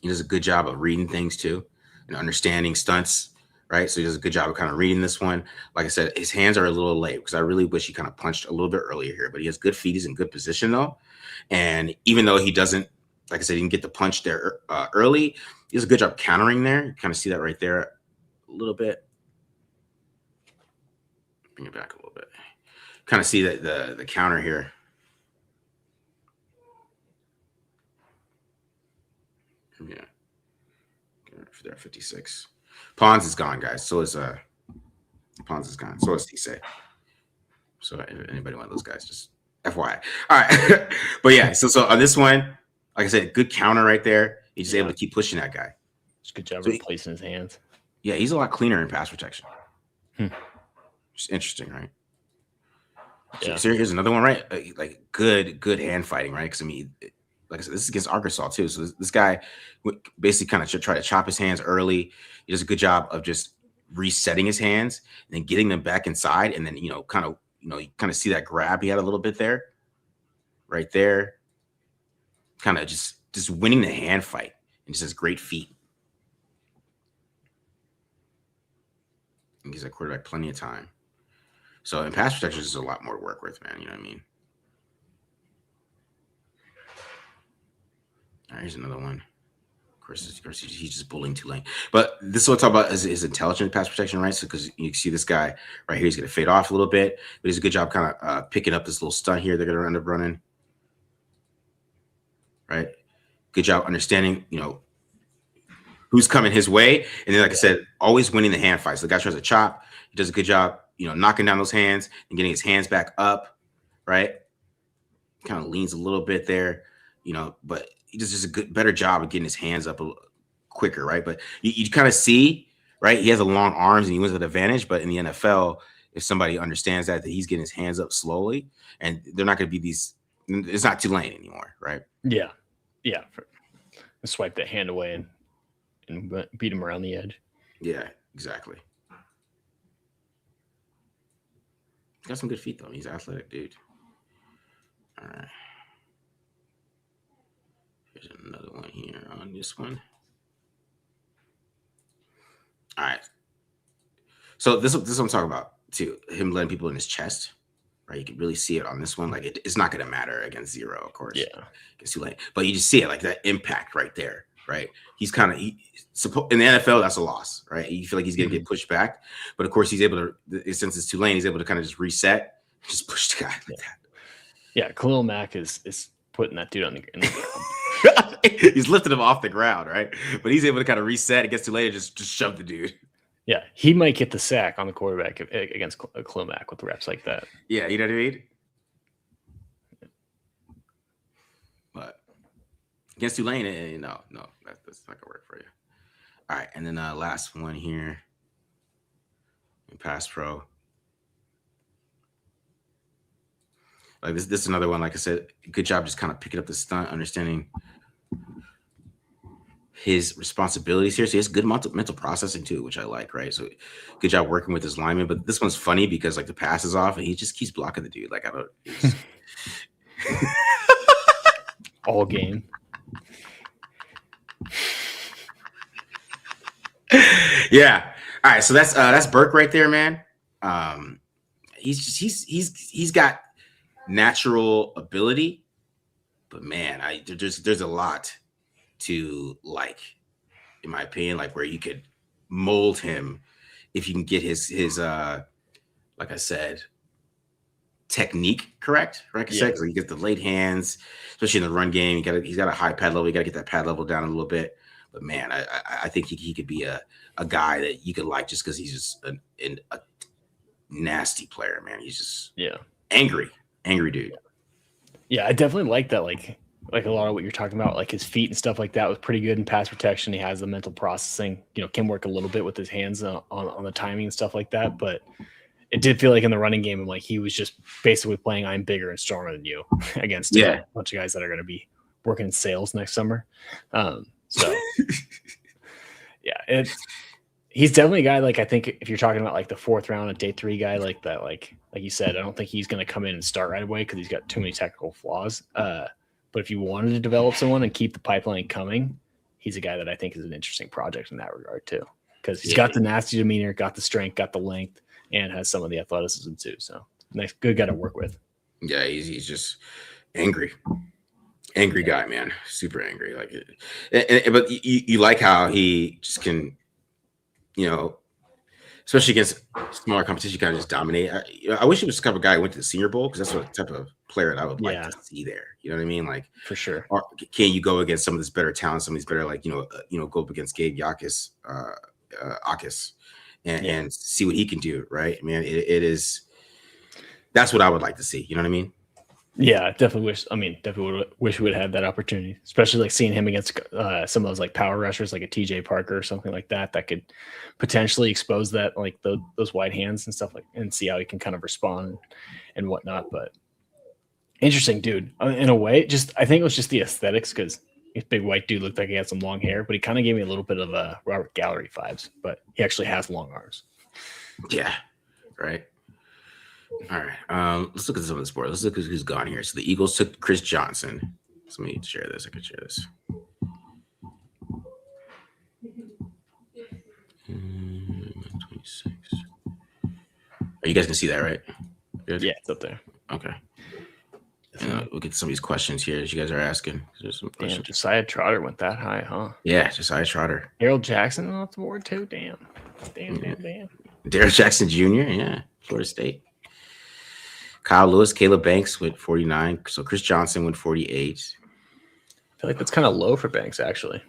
he does a good job of reading things too and understanding stunts, right? So he does a good job of kind of reading this one. Like I said, his hands are a little late because I really wish he kind of punched a little bit earlier here, but he has good feet. He's in good position though. And even though he doesn't, like I said, he didn't get the punch there early, he does a good job countering there. You kind of see that right there a little bit. Bring it back a little bit. Kind of see that the counter here. Yeah. There, 56. Pons is gone, guys. So is Pons is gone. So is T-Say. So if anybody want those guys, just FYI. All right. But yeah, so on this one, like I said, good counter right there. He's just able to keep pushing that guy. It's a good job of placing his hands. Yeah, he's a lot cleaner in pass protection. It's interesting, right? Yeah. So here's another one, right? Like good hand fighting, right? Because I mean, like I said, this is against Arkansas too. So this guy basically kind of try to chop his hands early. He does a good job of just resetting his hands and then getting them back inside, and then you kind of see that grab he had a little bit there, right there. Kind of just winning the hand fight and just has great feet. And gives that quarterback plenty of time. So in pass protection, there's a lot more to work with, man. You know what I mean? All right, here's another one. Of course, he's just bullying Tulane. But this is what I talk about is intelligent pass protection, right? So because you see this guy right here, he's going to fade off a little bit, but he's a good job kind of picking up this little stunt here. They're going to end up running, right? Good job understanding, who's coming his way. And then, like I said, always winning the hand fight. So the guy tries to chop. He does a good job, knocking down those hands and getting his hands back up, right? Kind of leans a little bit there, but he does a better job of getting his hands up a little quicker, right? But you kind of see, right? He has a long arms and he wins with advantage. But in the NFL, if somebody understands that he's getting his hands up slowly, and they're not going to be these It's not Tulane anymore, right? Yeah. Swipe that hand away and beat him around the edge. Yeah, exactly. He's got some good feet though. He's an athletic dude. All right. Here's another one here on this one. All right. So this is what I'm talking about too. Him letting people in his chest, right? You can really see it on this one. Like it's not going to matter against zero, of course. Yeah. Against Tulane, but you just see it like that impact right there, right? He's kind of in the NFL. That's a loss, right? You feel like he's going to get pushed back, but of course he's able to. Since it's Tulane, he's able to kind of just reset, just push the guy like that. Yeah, Khalil Mack is putting that dude on the ground. He's lifting him off the ground, right? But he's able to kind of reset. It gets too late, just shove the dude. Yeah, he might get the sack on the quarterback against Khalil Mack with reps like that. Yeah, you know what I mean? But against Tulane, no, that's not gonna work for you. All right, and then last one here in pass pro. Like this is another one. Like I said, good job just kind of picking up the stunt, understanding his responsibilities here. So he has good mental processing too, which I like, right? So good job working with his lineman. But this one's funny because like the pass is off and he just keeps blocking the dude. Like I don't all game. Yeah. All right. So that's Burke right there, man. He's got natural ability, but man, there's a lot to like, in my opinion, like where you could mold him if you can get his like I said, technique correct, right? Yeah. Because you get the late hands, especially in the run game. He's got a high pad level. You got to get that pad level down a little bit. But man, I think he could be a guy that you could like just because he's just a nasty player, man. He's just angry dude. Yeah, I definitely like that. Like a lot of what you're talking about, like his feet and stuff like that was pretty good in pass protection. He has the mental processing, can work a little bit with his hands on the timing and stuff like that. But it did feel like in the running game, like he was just basically playing I'm bigger and stronger than you against a bunch of guys that are going to be working in sales next summer. So yeah, he's definitely a guy. Like I think if you're talking about like the 4th round, a day 3 guy like that, like you said, I don't think he's going to come in and start right away because he's got too many technical flaws. But if you wanted to develop someone and keep the pipeline coming, he's a guy that I think is an interesting project in that regard too, because he's got the nasty demeanor, got the strength, got the length, and has some of the athleticism too. So nice, good guy to work with. Yeah, he's just angry guy, man. Super angry. Like it. But you like how he just can, especially against smaller competition, kind of just dominate. I wish he was the type of guy who went to the Senior Bowl because that's what type of player that I would like to see there. You know what I mean? Like for sure. Or can you go against some of this better talent, some of these better, like go up against Gabe Yakis, and see what he can do, right? I mean, it is. That's what I would like to see. You know what I mean? Yeah, definitely wish we would have that opportunity, especially like seeing him against some of those like power rushers, like a TJ Parker or something like that could potentially expose that, like those wide hands and stuff and see how he can kind of respond and whatnot. But interesting dude in a way. I think it was just the aesthetics because this big white dude looked like he had some long hair, but he kind of gave me a little bit of Robert Gallery vibes. But he actually has long arms. Yeah, right. All right, let's look at some of the sport. Let's look at who's gone here. So the Eagles took Chris Johnson. So let me share this. I can share this. 26. You guys can see that, right? Good? Yeah, it's up there. Okay. We'll get some of these questions here as you guys are asking. There's some questions. Damn, Josiah Trotter went that high, huh? Yeah, Josiah Trotter. Harold Jackson off the board too. Damn. Darrell Jackson Jr. Yeah, Florida State. Kyle Lewis, Caleb Banks went 49. So Chris Johnson went 48. I feel like that's kind of low for Banks, actually.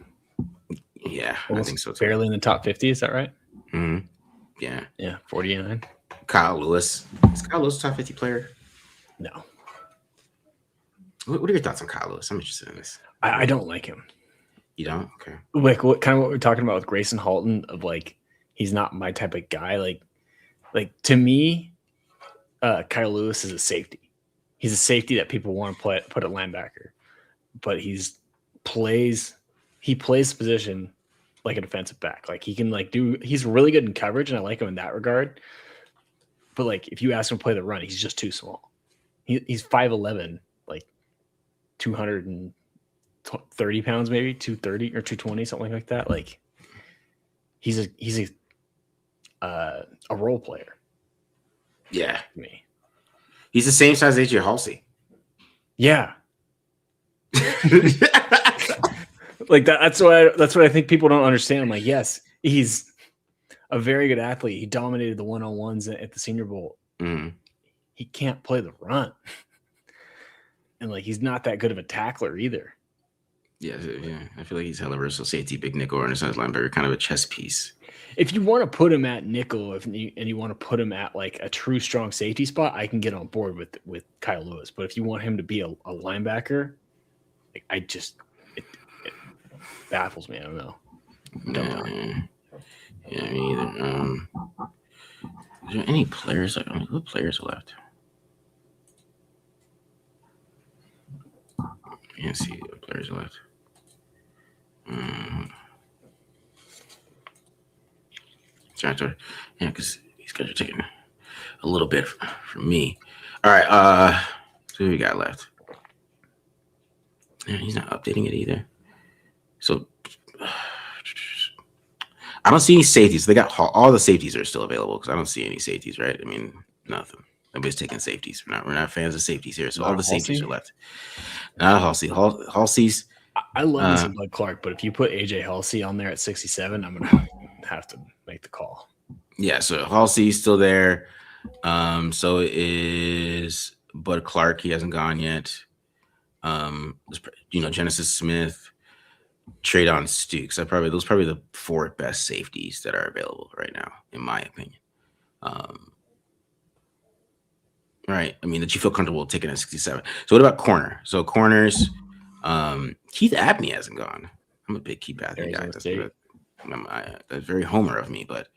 Yeah, almost I think so too. Barely in the top 50. Is that right? Mm-hmm. Yeah. Yeah, 49. Kyle Lewis. Is Kyle Lewis a top 50 player? No. What are your thoughts on Kyle Lewis? I'm interested in this. I don't like him. You don't? Okay. Like what we're talking about with Grayson Halton of like he's not my type of guy. Like to me, Kyle Lewis is a safety. He's a safety that people want to put at linebacker, but he plays the position like a defensive back. Like he can he's really good in coverage, and I like him in that regard. But like if you ask him to play the run, he's just too small. He's 5'11", like 230 pounds, maybe 230 or 220, something like that. Like he's a role player. Yeah, to me. He's the same size as AJ Haulcy. Yeah. Like that's what I think people don't understand. I'm like, yes, he's a very good athlete. He dominated the one-on-ones at the Senior Bowl. Mm-hmm. He can't play the run. And like he's not that good of a tackler either. Yeah. I feel like he's hella versatile safety, big nickel, or undersized linebacker, kind of a chess piece. If you want to put him at nickel, and you want to put him at like a true strong safety spot, I can get on board with Kyle Lewis. But if you want him to be a linebacker, like it baffles me. I don't know. Yeah, me either. Is there any players? What players are left? I can't see what players are left. Yeah, because these guys are taking a little bit from me. All right, so who we got left? Yeah, he's not updating it either. So I don't see any safeties. They got all the safeties are still available because I don't see any safeties, right? I mean, nothing. Nobody's taking safeties. We're not fans of safeties here, so all the safeties are left. Not Haulcy. Haulcy's. I love me some Bud Clark, but if you put AJ Haulcy on there at 67, I'm gonna have to make the call. Yeah, so Haulcy's still there. So is Bud Clark. He hasn't gone yet. Genesis Smith, Traydon Stukes. Those are probably the 4 best safeties that are available right now, in my opinion. Right. I mean, that you feel comfortable taking at 67. So what about corner? So corners, Keith Abney hasn't gone. I'm a big Keith Abney guy. That's very Homer of me, but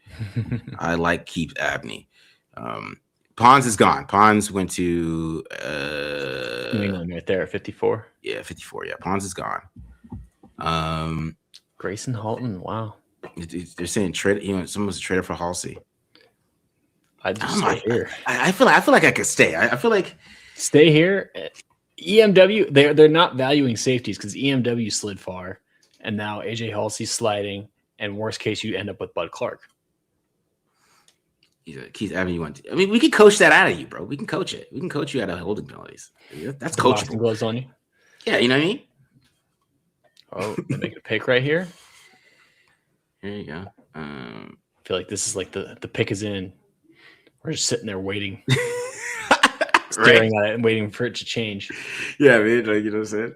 I like Keith Abney. Pons is gone. Pons went to New England right there at 54. Yeah, 54. Yeah, Pons is gone. Grayson Halton. Wow. They're saying trade. Someone's a trader for Haulcy. I'd just stay here. I feel like I could stay. I feel like stay here. EMW. They're not valuing safeties because EMW slid far, and now AJ Haulcy's sliding. And worst case, you end up with Bud Clark. Keith Avenue went. I mean, we can coach that out of you, bro. We can coach it. We can coach you out of holding penalties. That's coachable. Gloves on you. Yeah, you know what I mean. Oh, they make a pick right here. Here you go. I feel like this is like the pick is in. We're just sitting there waiting, staring at it and waiting for it to change. Yeah, man. Like, you know what I'm saying?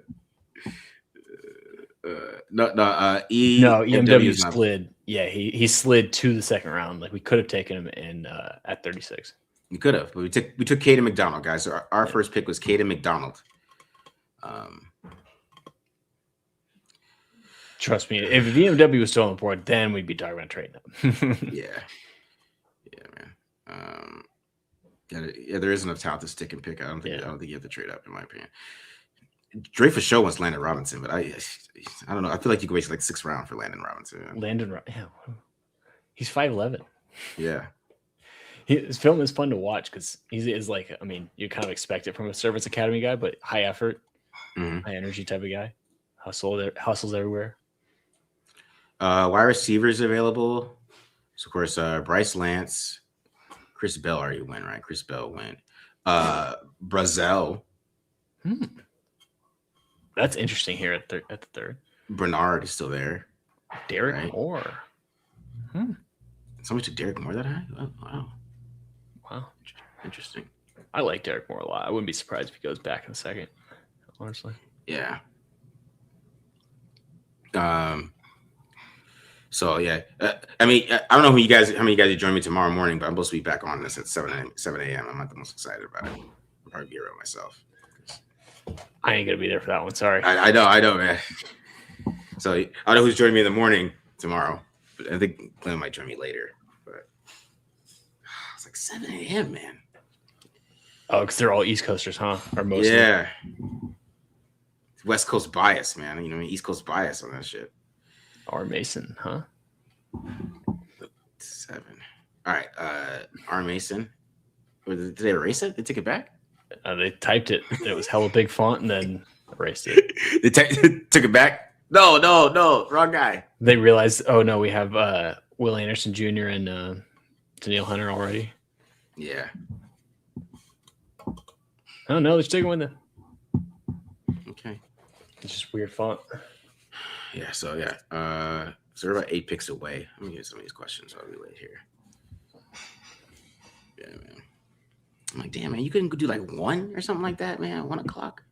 EMW slid. Yeah, he slid to the second round. Like we could have taken him in at 36. You could have, but we took Kayen McDonald, guys. So our first pick was Kayen McDonald. Trust me, if BMW was still on the board, then we'd be talking about trading them. Yeah, man. There is enough talent to stick and pick. I don't think you have to trade up, in my opinion. Dre for sure wants Landon Robinson, but I don't know. I feel like you could waste like 6th round for Landon Robinson. He's 5'11". Yeah. His film is fun to watch because he is like, I mean, you kind of expect it from a service academy guy, but high effort, high energy type of guy. Hustles everywhere. Wide receivers available. So of course, Bryce Lance, Chris Bell already went, right? Chris Bell went. Brazel. That's interesting here at the 3rd. Bernard is still there. Derek Moore. Somebody took Derek Moore that high? Oh, wow. Interesting. I like Derek Moore a lot. I wouldn't be surprised if he goes back in a second, honestly. Yeah. So yeah, I mean, I don't know how many guys you join me tomorrow morning, but I'm supposed to be back on this at 7 a.m. I'm not the most excited about it. I'll probably be around myself. I ain't gonna be there for that one. Sorry. I know, man. So I don't know who's joining me in the morning tomorrow, but I think Glenn might join me later. But it's like 7 a.m., man. Oh, because they're all East Coasters, huh? Or most of them. Yeah. West Coast bias, man. You know what I mean? East Coast bias on that shit. R. Mason, huh? 7. All right. R. Mason. Or did they erase it? They took it back? They typed it. It was hella big font and then erased it. They took it back? No. Wrong guy. They realized, oh, no, we have Will Anderson Jr. and Daniil Hunter already. Yeah. Oh, no, let's take one then. Okay. It's just weird font. Yeah, so yeah. So we're about 8 picks away. Let me get some of these questions. I'll be late here. Yeah, man. I'm like, damn, man, you couldn't do like 1 or something like that, man, 1 o'clock.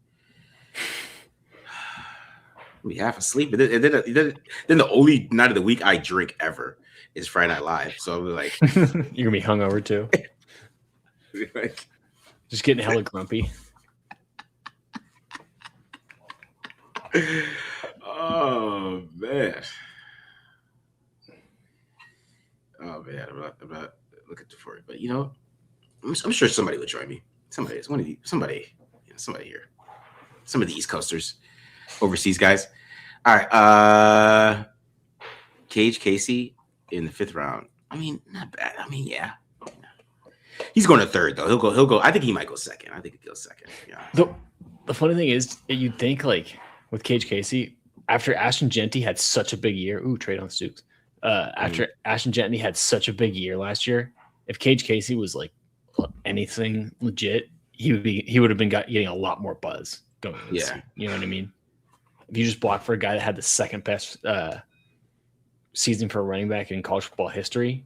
I'll be half asleep. But then the only night of the week I drink ever is Friday Night Live. So I'll be like, you're gonna be hungover too. like, just getting hella grumpy. Oh man. I'm not looking for it, but you know, I'm sure somebody would join me. Somebody here. Some of the East Coasters, overseas guys. All right. Cage Casey in the 5th round. I mean, not bad. I mean, yeah. He's going to 3rd though. He'll go. I think he might go 2nd. I think he goes 2nd. Yeah. The funny thing is, you'd think like with Cage Casey, after Ashton Genty had such a big year. Trade on Stooks. After Ashton Genty had such a big year last year, if Cage Casey was like anything legit, he would have been getting a lot more buzz going. You know what I mean? If you just block for a guy that had the 2nd best season for a running back in college football history,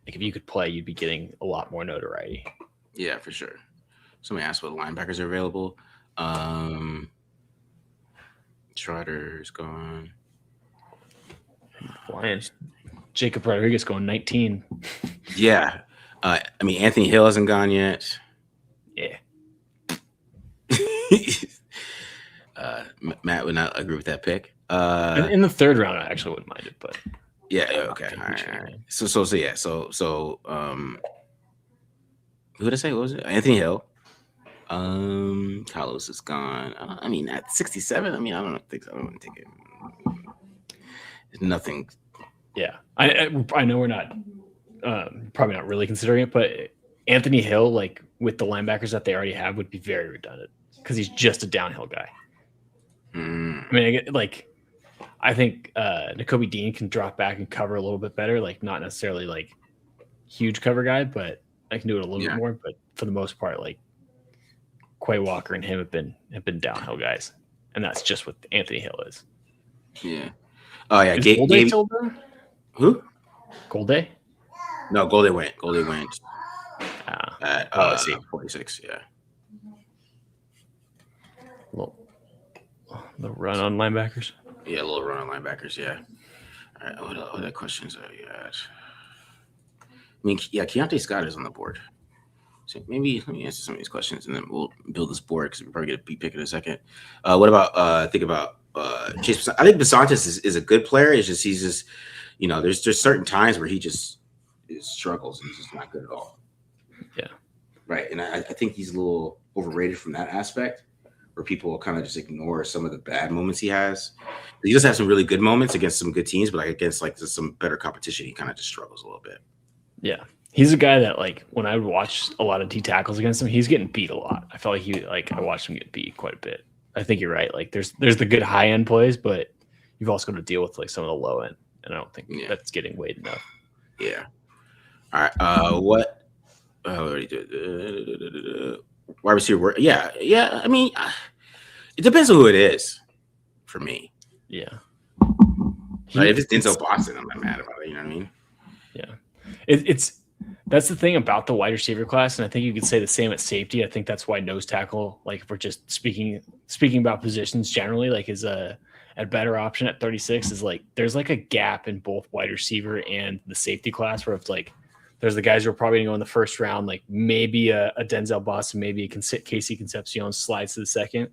like if you could play, you'd be getting a lot more notoriety. Yeah, for sure. Somebody asked what linebackers are available. Trotter's gone. Lions. Jacob Rodriguez going 19. Yeah. I mean, Anthony Hill hasn't gone yet. Yeah. Matt would not agree with that pick. In the 3rd round, I actually wouldn't mind it, but yeah, okay. All right. So who did I say? What was it? Anthony Hill. Carlos is gone. I mean, at 67, I mean, I don't think it. Nothing. Yeah, I know we're not probably not really considering it, but Anthony Hill, like with the linebackers that they already have, would be very redundant because he's just a downhill guy. I mean, I think Nakobe Dean can drop back and cover a little bit better, like not necessarily like huge cover guy, but I can do it a little bit more. But for the most part, like Quay Walker and him have been downhill guys, and that's just what Anthony Hill is. Yeah. Oh yeah. Golday still there? Who? Golday? No, Golday went. At I see. 46. Yeah. The run on linebackers. Yeah, a little run on linebackers. Yeah. All right. What other questions are you at? I mean, yeah, Keontae Scott is on the board. So maybe let me answer some of these questions and then we'll build this board because we're probably going to be picking in a second. What about think about Chase? I think Basantis is a good player. It's just he's just, you know, there's certain times where he just struggles and he's just not good at all. Yeah. Right. And I think he's a little overrated from that aspect where people will kind of just ignore some of the bad moments he has. He does have some really good moments against some good teams, but like against like some better competition, he kind of just struggles a little bit. Yeah. He's a guy that, like, when I would watch a lot of D tackles against him, he's getting beat a lot. I felt like I watched him get beat quite a bit. I think you're right. Like, there's the good high end plays, but you've also got to deal with like some of the low end, and I don't think that's getting weighed enough. Yeah. All right. What? Already did. Wide receiver. Yeah. I mean, it depends on who it is. For me. Yeah. Like, if it's Denzel Boston, I'm not mad about it. You know what I mean? Yeah. That's the thing about the wide receiver class, and I think you could say the same at safety. I think that's why nose tackle, like if we're just speaking about positions generally, like is a better option at 36. Is like there's like a gap in both wide receiver and the safety class where it's like there's the guys who are probably going to go in the 1st round, like maybe a Denzel Boston, maybe a Casey Concepcion slides to the 2nd.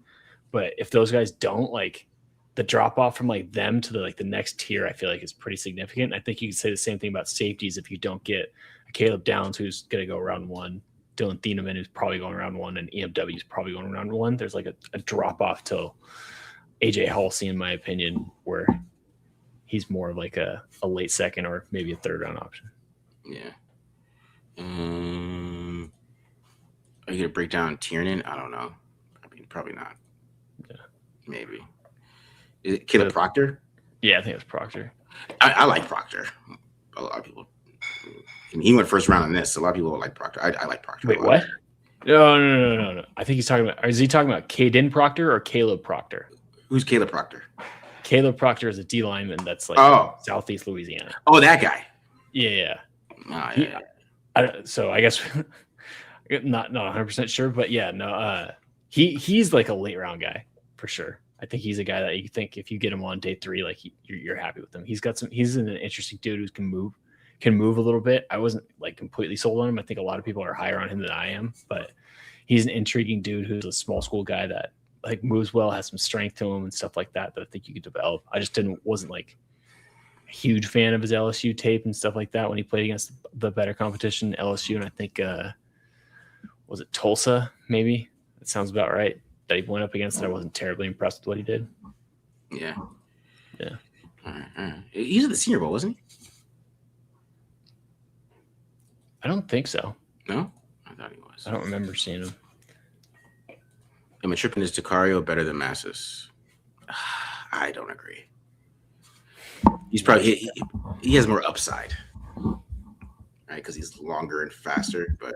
But if those guys don't, like the drop off from like them to the next tier, I feel like is pretty significant. I think you could say the same thing about safeties if you don't get Caleb Downs, who's going to go round 1, Dylan Thieneman, who's probably going round 1, and EMW is probably going round 1. There's like a drop off till AJ Haulcy, in my opinion, where he's more of like a late second or maybe a third round option. Yeah. Are you gonna break down Tiernan? I don't know. I mean, probably not. Yeah. Maybe. Is it Caleb Proctor? Yeah, I think it's Proctor. I like Proctor. A lot of people. He went first round on this. A lot of people like Proctor. I like Proctor. Wait, what? No. I think he's talking about. Is he talking about Caden Proctor or Caleb Proctor? Who's Caleb Proctor? Caleb Proctor is a D lineman that's like Southeast Louisiana. Oh, that guy. Yeah. Oh, yeah. So I guess not 100% sure, but yeah, no. He's like a late round guy for sure. I think he's a guy that you think if you get him on day 3, like you're happy with him. He's an interesting dude who can move a little bit. I wasn't like completely sold on him. I think a lot of people are higher on him than I am, but he's an intriguing dude who's a small school guy that like moves well, has some strength to him and stuff like that I think you could develop. I just wasn't like a huge fan of his LSU tape and stuff like that when he played against the better competition, LSU, and I think was it Tulsa maybe? That sounds about right. That he went up against. I wasn't terribly impressed with what he did. Yeah. Yeah. All right. He's at the Senior Bowl, wasn't he? I don't think so. No? I thought he was. I don't remember seeing him. Am I tripping? Is Decario better than Massis? I don't agree. He's probably he has more upside, right? Because he's longer and faster. But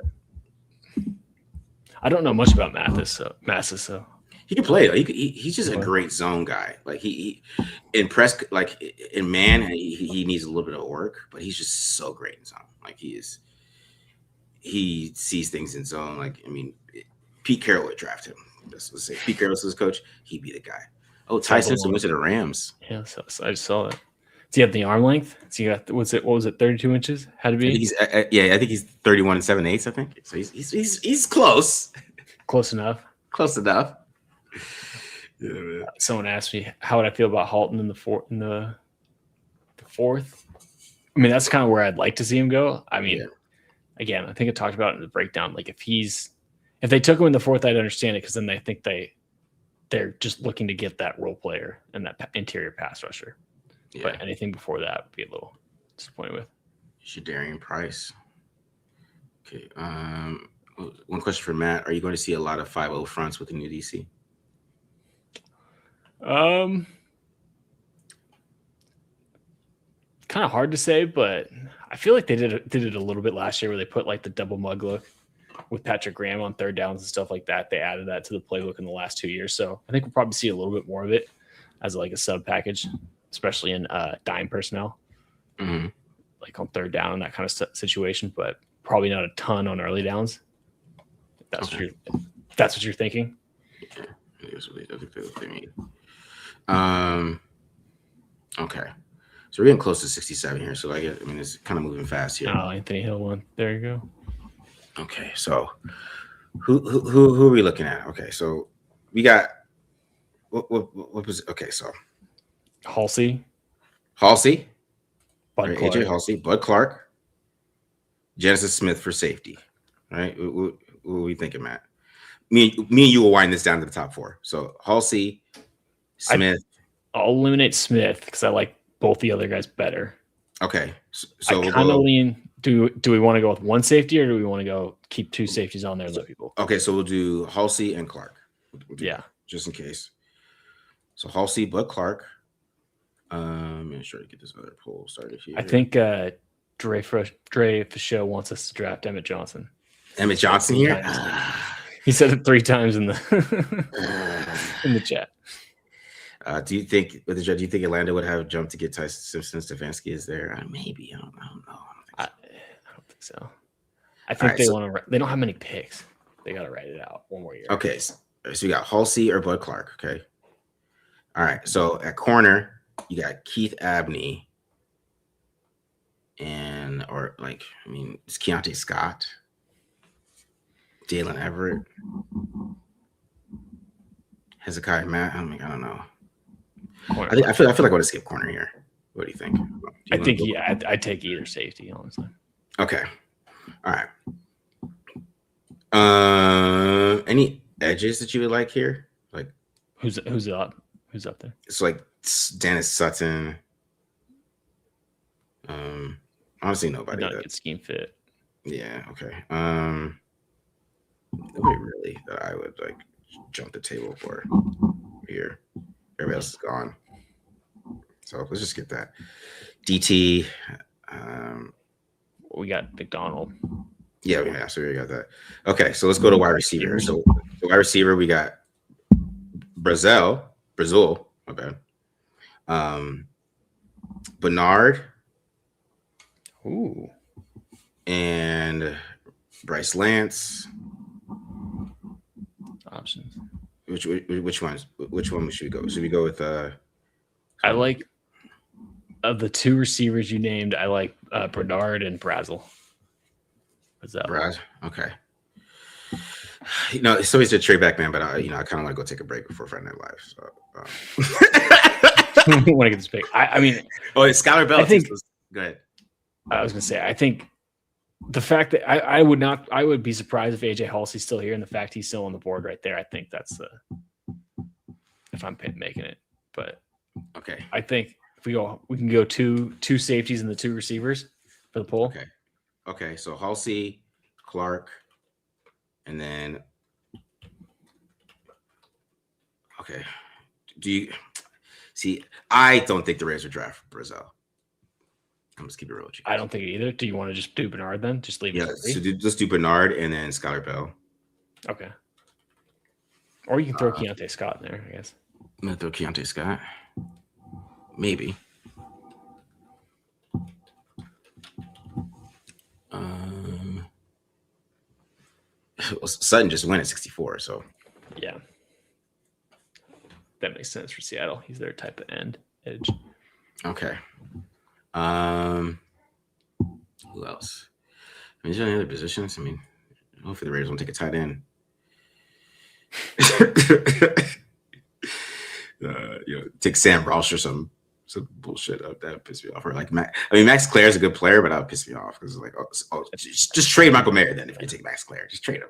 I don't know much about Massis. So he can play. He's just a great zone guy. Like he in press, like in man, he needs a little bit of work, but he's just so great in zone. Like he sees things in zone. Like I mean, Pete Carroll would draft him. Let's say Pete Carroll's his coach. He'd be the guy. Oh, Ty Simpson went to the Rams. Yeah, so I just saw that. Does he have the arm length? So you got what was it? 32 inches? Had to be. I think he's 31 7/8. I think so. He's close. Close enough. Close enough. Yeah, man. Someone asked me how would I feel about Halton in the fourth. I mean, that's kind of where I'd like to see him go. I mean, again, I think I talked about it in the breakdown. Like if they took him in the 4th, I'd understand it because then they think they're just looking to get that role player and that interior pass rusher. Yeah. But anything before that would be a little disappointed with. Shadarian Price. Okay. One question for Matt: are you going to see a lot of 5-0 fronts with the new DC? Kind of hard to say, but I feel like they did it a little bit last year where they put like the double mug look with Patrick Graham on 3rd downs and stuff like that. They added that to the playbook in the last 2 years. So I think we'll probably see a little bit more of it as like a sub package, especially in dime personnel, like on 3rd down and that kind of situation, but probably not a ton on early downs. That's what you're thinking. Yeah, I think that's what they mean. Okay. So we're getting close to 67 here. So I mean, it's kind of moving fast here. Oh, Anthony Hill one. There you go. Okay, so who are we looking at? Okay, so we got what was it? Okay, so Haulcy, Bud Clark. AJ Haulcy, Bud Clark, Genesis Smith for safety. All right, what are we thinking, Matt? Me and you will wind this down to the top 4. So Haulcy, Smith. I'll eliminate Smith because I like both the other guys better. Okay, so I kind of lean. Do we want to go with one safety or do we want to go keep 2 safeties on there and let people? Okay, so we'll do Haulcy and Clark. Yeah, just in case. So Haulcy, Bud Clark. I'm gonna try to get this other poll started here. I think Dre Fischel wants us to draft Emmett Johnson. Emmett Johnson here. He said it 3 times in the chat. Do you think Orlando would have jumped to get Tyson Simpson? Stefanski is there? Maybe. I don't know. I don't think so. I think they don't have many picks. They got to write it out one more year. Okay, so you got Haulcy or Bud Clark. Okay. All right. So at corner, you got Keith Abney, it's Keontae Scott, Jalen Everett, Hezekiah Matt. I don't know. I feel like I want to skip corner here. What do you think? I'd take either safety, honestly. Okay. All right. Any edges that you would like here? Like Who's up? Who's up there? it's like Dennis Sutton. Honestly, nobody. Not a good scheme fit. Yeah. Okay. Nobody really that I would like jump the table for here. Everybody else is gone. So let's just get that. DT. We got McDonald. Yeah, so we got that. Okay, so let's go to wide receiver. So wide receiver, we got Brazil, my bad. Bernard. Ooh. And Bryce Lance. Options. Which ones? Which one should we go? Should we go with I like of the two receivers you named, I like Bernard and Brazel. Braz? Okay. You know, it's always a trade back, man, but I kind of want to go take a break before Friday Night Live. So I want to get this pick. I mean, it's Skylar Bell. I think. Go ahead. I was gonna say, I think the fact that I would be surprised if AJ Haulcy's still here, and the fact he's still on the board right there, I think that's if I'm making it. But okay, I think if we can go two safeties and the two receivers for the poll. Okay. So Haulcy, Clark, and then okay. Do you see? I don't think the Rays would draft Brazil. I'm just keep it real with you. I don't think it either. Do you want to just do Bernard then? Just leave it. Yeah, so let's do Bernard and then Skylar Bell. Okay. Or you can throw Keontae Scott in there, I guess. I'm gonna throw Keontae Scott. Maybe. Well, Sutton just went at 64, so yeah, that makes sense for Seattle. He's their type of edge. Okay. Who else? I mean, is there any other positions? I mean, hopefully the Raiders won't take a tight end. Take Sam Roush or some bullshit up that would piss me off. Or like Max Clare's a good player, but that would piss me off because like, just trade Michael Mayer then if you take Max Clare, just trade him.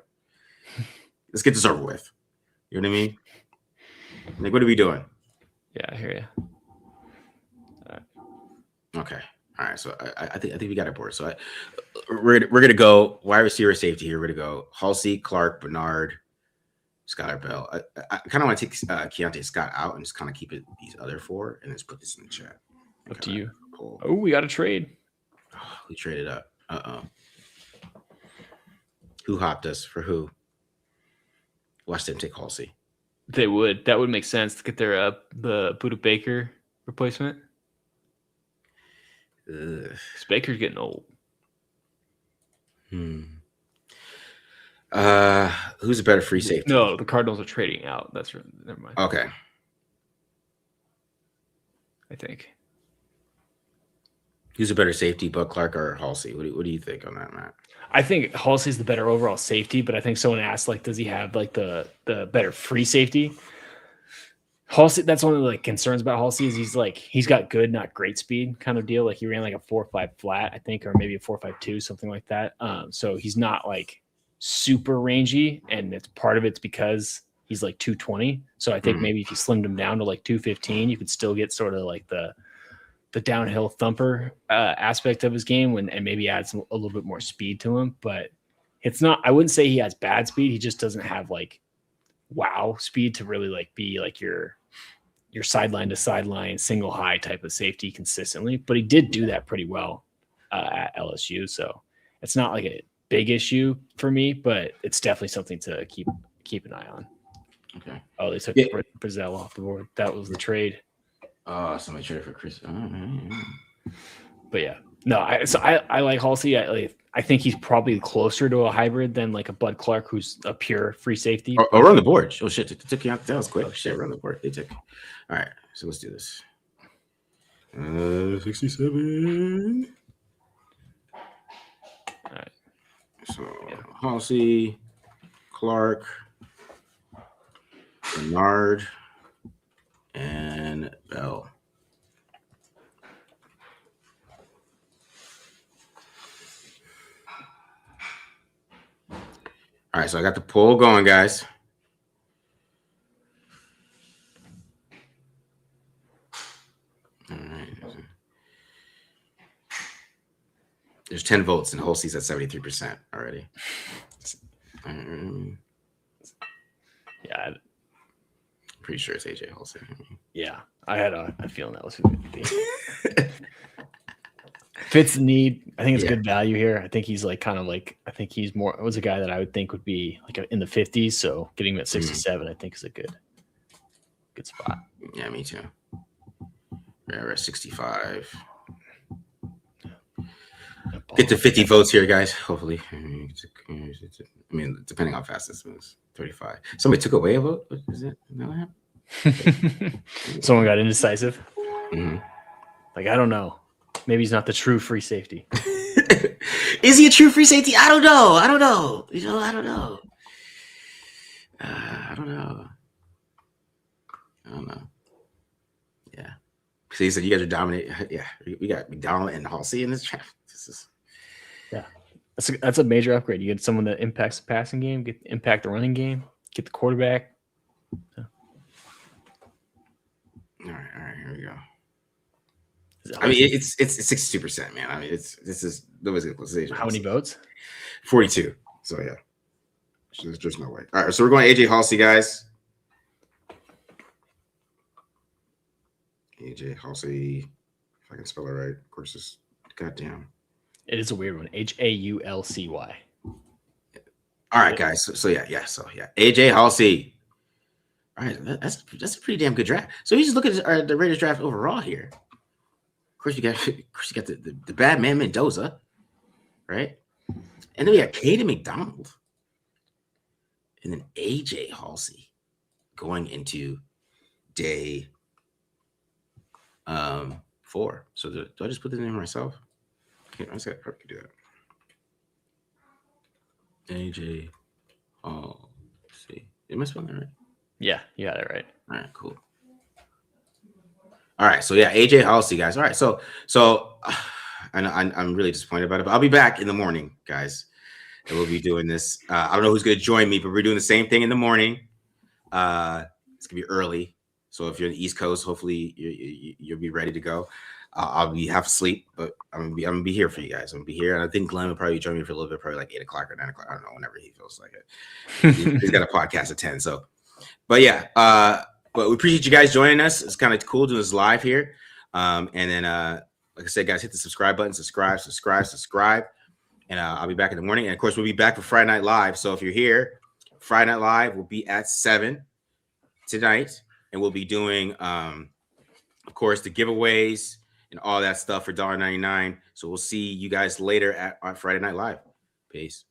Let's get this over with. You know what I mean? Like, what are we doing? Yeah, I hear you. Okay. All right. So I think we got it board. So we're gonna go wide receiver safety here. We're gonna go Haulcy, Clark, Bernard, Skylar Bell. I kind of want to take Keontae Scott out and just kind of keep it these other four and just put this in the chat. Up to you. Oh, we got a trade. Oh, we traded up. Who hopped us for who? Watch them take Haulcy. They would. That would make sense to get their the Buda Baker replacement. Baker's getting old. Who's a better free safety? No, the Cardinals are trading out. That's right. Never mind. Okay. I think. Who's a better safety, Bud Clark or Haulcy? What do you think on that, Matt? I think Halsey's the better overall safety, but I think someone asked, like, does he have like the better free safety? Haulcy, that's one of the like concerns about Haulcy is he's got good, not great speed kind of deal. Like he ran like a 4.5 flat, I think, or maybe a 4.52, something like that. So he's not like super rangy, and it's part of it's because he's like 220. So I think maybe if you slimmed him down to like 215, you could still get sort of like the downhill thumper aspect of his game and maybe add a little bit more speed to him. But it's not, I wouldn't say he has bad speed. He just doesn't have like wow speed to really like be like your sideline to sideline single high type of safety consistently. But he did do that pretty well at LSU. So it's not like a big issue for me, but it's definitely something to keep an eye on. Okay. Oh, they took Brazil off the board. That was the trade. Somebody traded for Chris. But yeah, no, I like Halsey. I think he's probably closer to a hybrid than like a Bud Clark, who's a pure free safety. Or run the board. Oh shit, it took you out. That was quick. Oh shit, run the board. They took. All right, so let's do this. 67. All right. So Halsey, Clark, Bernard, and Bell. All All right, so I got the poll going, guys. All right. There's 10 votes, and Haulcy's at 73% already. Yeah, I'm pretty sure it's AJ Haulcy. yeah. I had a feeling that was who it would be. Fits the need. I think it's good value here. I think he's like kind of like I think he's more was a guy that I would think would be like in the 50s. So getting him at 67, I think is a good spot. Yeah, me too. Yeah, we're at 65. Get to 50 votes here, guys. Hopefully. I mean, depending how fast this moves. 35. Somebody took away a vote? What is it? No, Someone got indecisive. Mm-hmm. Like, I don't know. Maybe he's not the true free safety. Is he a true free safety? I don't know. You know, I don't know. I don't know. Yeah. So you said you guys are dominating. Yeah. We got McDonald and Haulcy in this draft. Yeah. That's a major upgrade. You get someone that impacts the passing game, impact the running game, get the quarterback. Yeah. All right, here we go. I mean, it's 62%, man. I mean, this is nobody's gonna close the How many votes? 42. So yeah, there's no way. All right, so we're going AJ Haulcy, guys. AJ Haulcy, if I can spell it right. Of course, it's goddamn. It is a weird one. Haulcy. All right, guys. So yeah. AJ Haulcy. All right, that's a pretty damn good draft. So you just look at the Raiders draft overall here. Of course, you got the bad man Mendoza, right? And then we got Kayen McDonald, and then AJ Haulcy going into day 4. So do I just put the name myself? Okay, I just got to do that. AJ Haulcy. Am I spelling that right? Yeah, you got it right. All right, cool. All right, so yeah, AJ Haulcy, guys. All right, so I'm really disappointed about it, but I'll be back in the morning, guys, and we'll be doing this. I don't know who's going to join me, but we're doing the same thing in the morning. It's gonna be early, so if you're on the East Coast, hopefully you'll be ready to go. I'll be half asleep, but I'm gonna be here for you guys. I'm gonna be here, and I think Glenn will probably join me for a little bit, probably like 8 o'clock or 9 o'clock. I don't know, whenever he feels like it. He's got a podcast at 10, so. But yeah, but we appreciate you guys joining us. It's kind of cool doing this live here. And then, like I said, guys, hit the subscribe button, subscribe. And I'll be back in the morning. And of course, we'll be back for Friday Night Live. So if you're here, Friday Night Live will be at 7 tonight. And we'll be doing, of course, the giveaways and all that stuff for $1.99. So we'll see you guys later at Friday Night Live. Peace.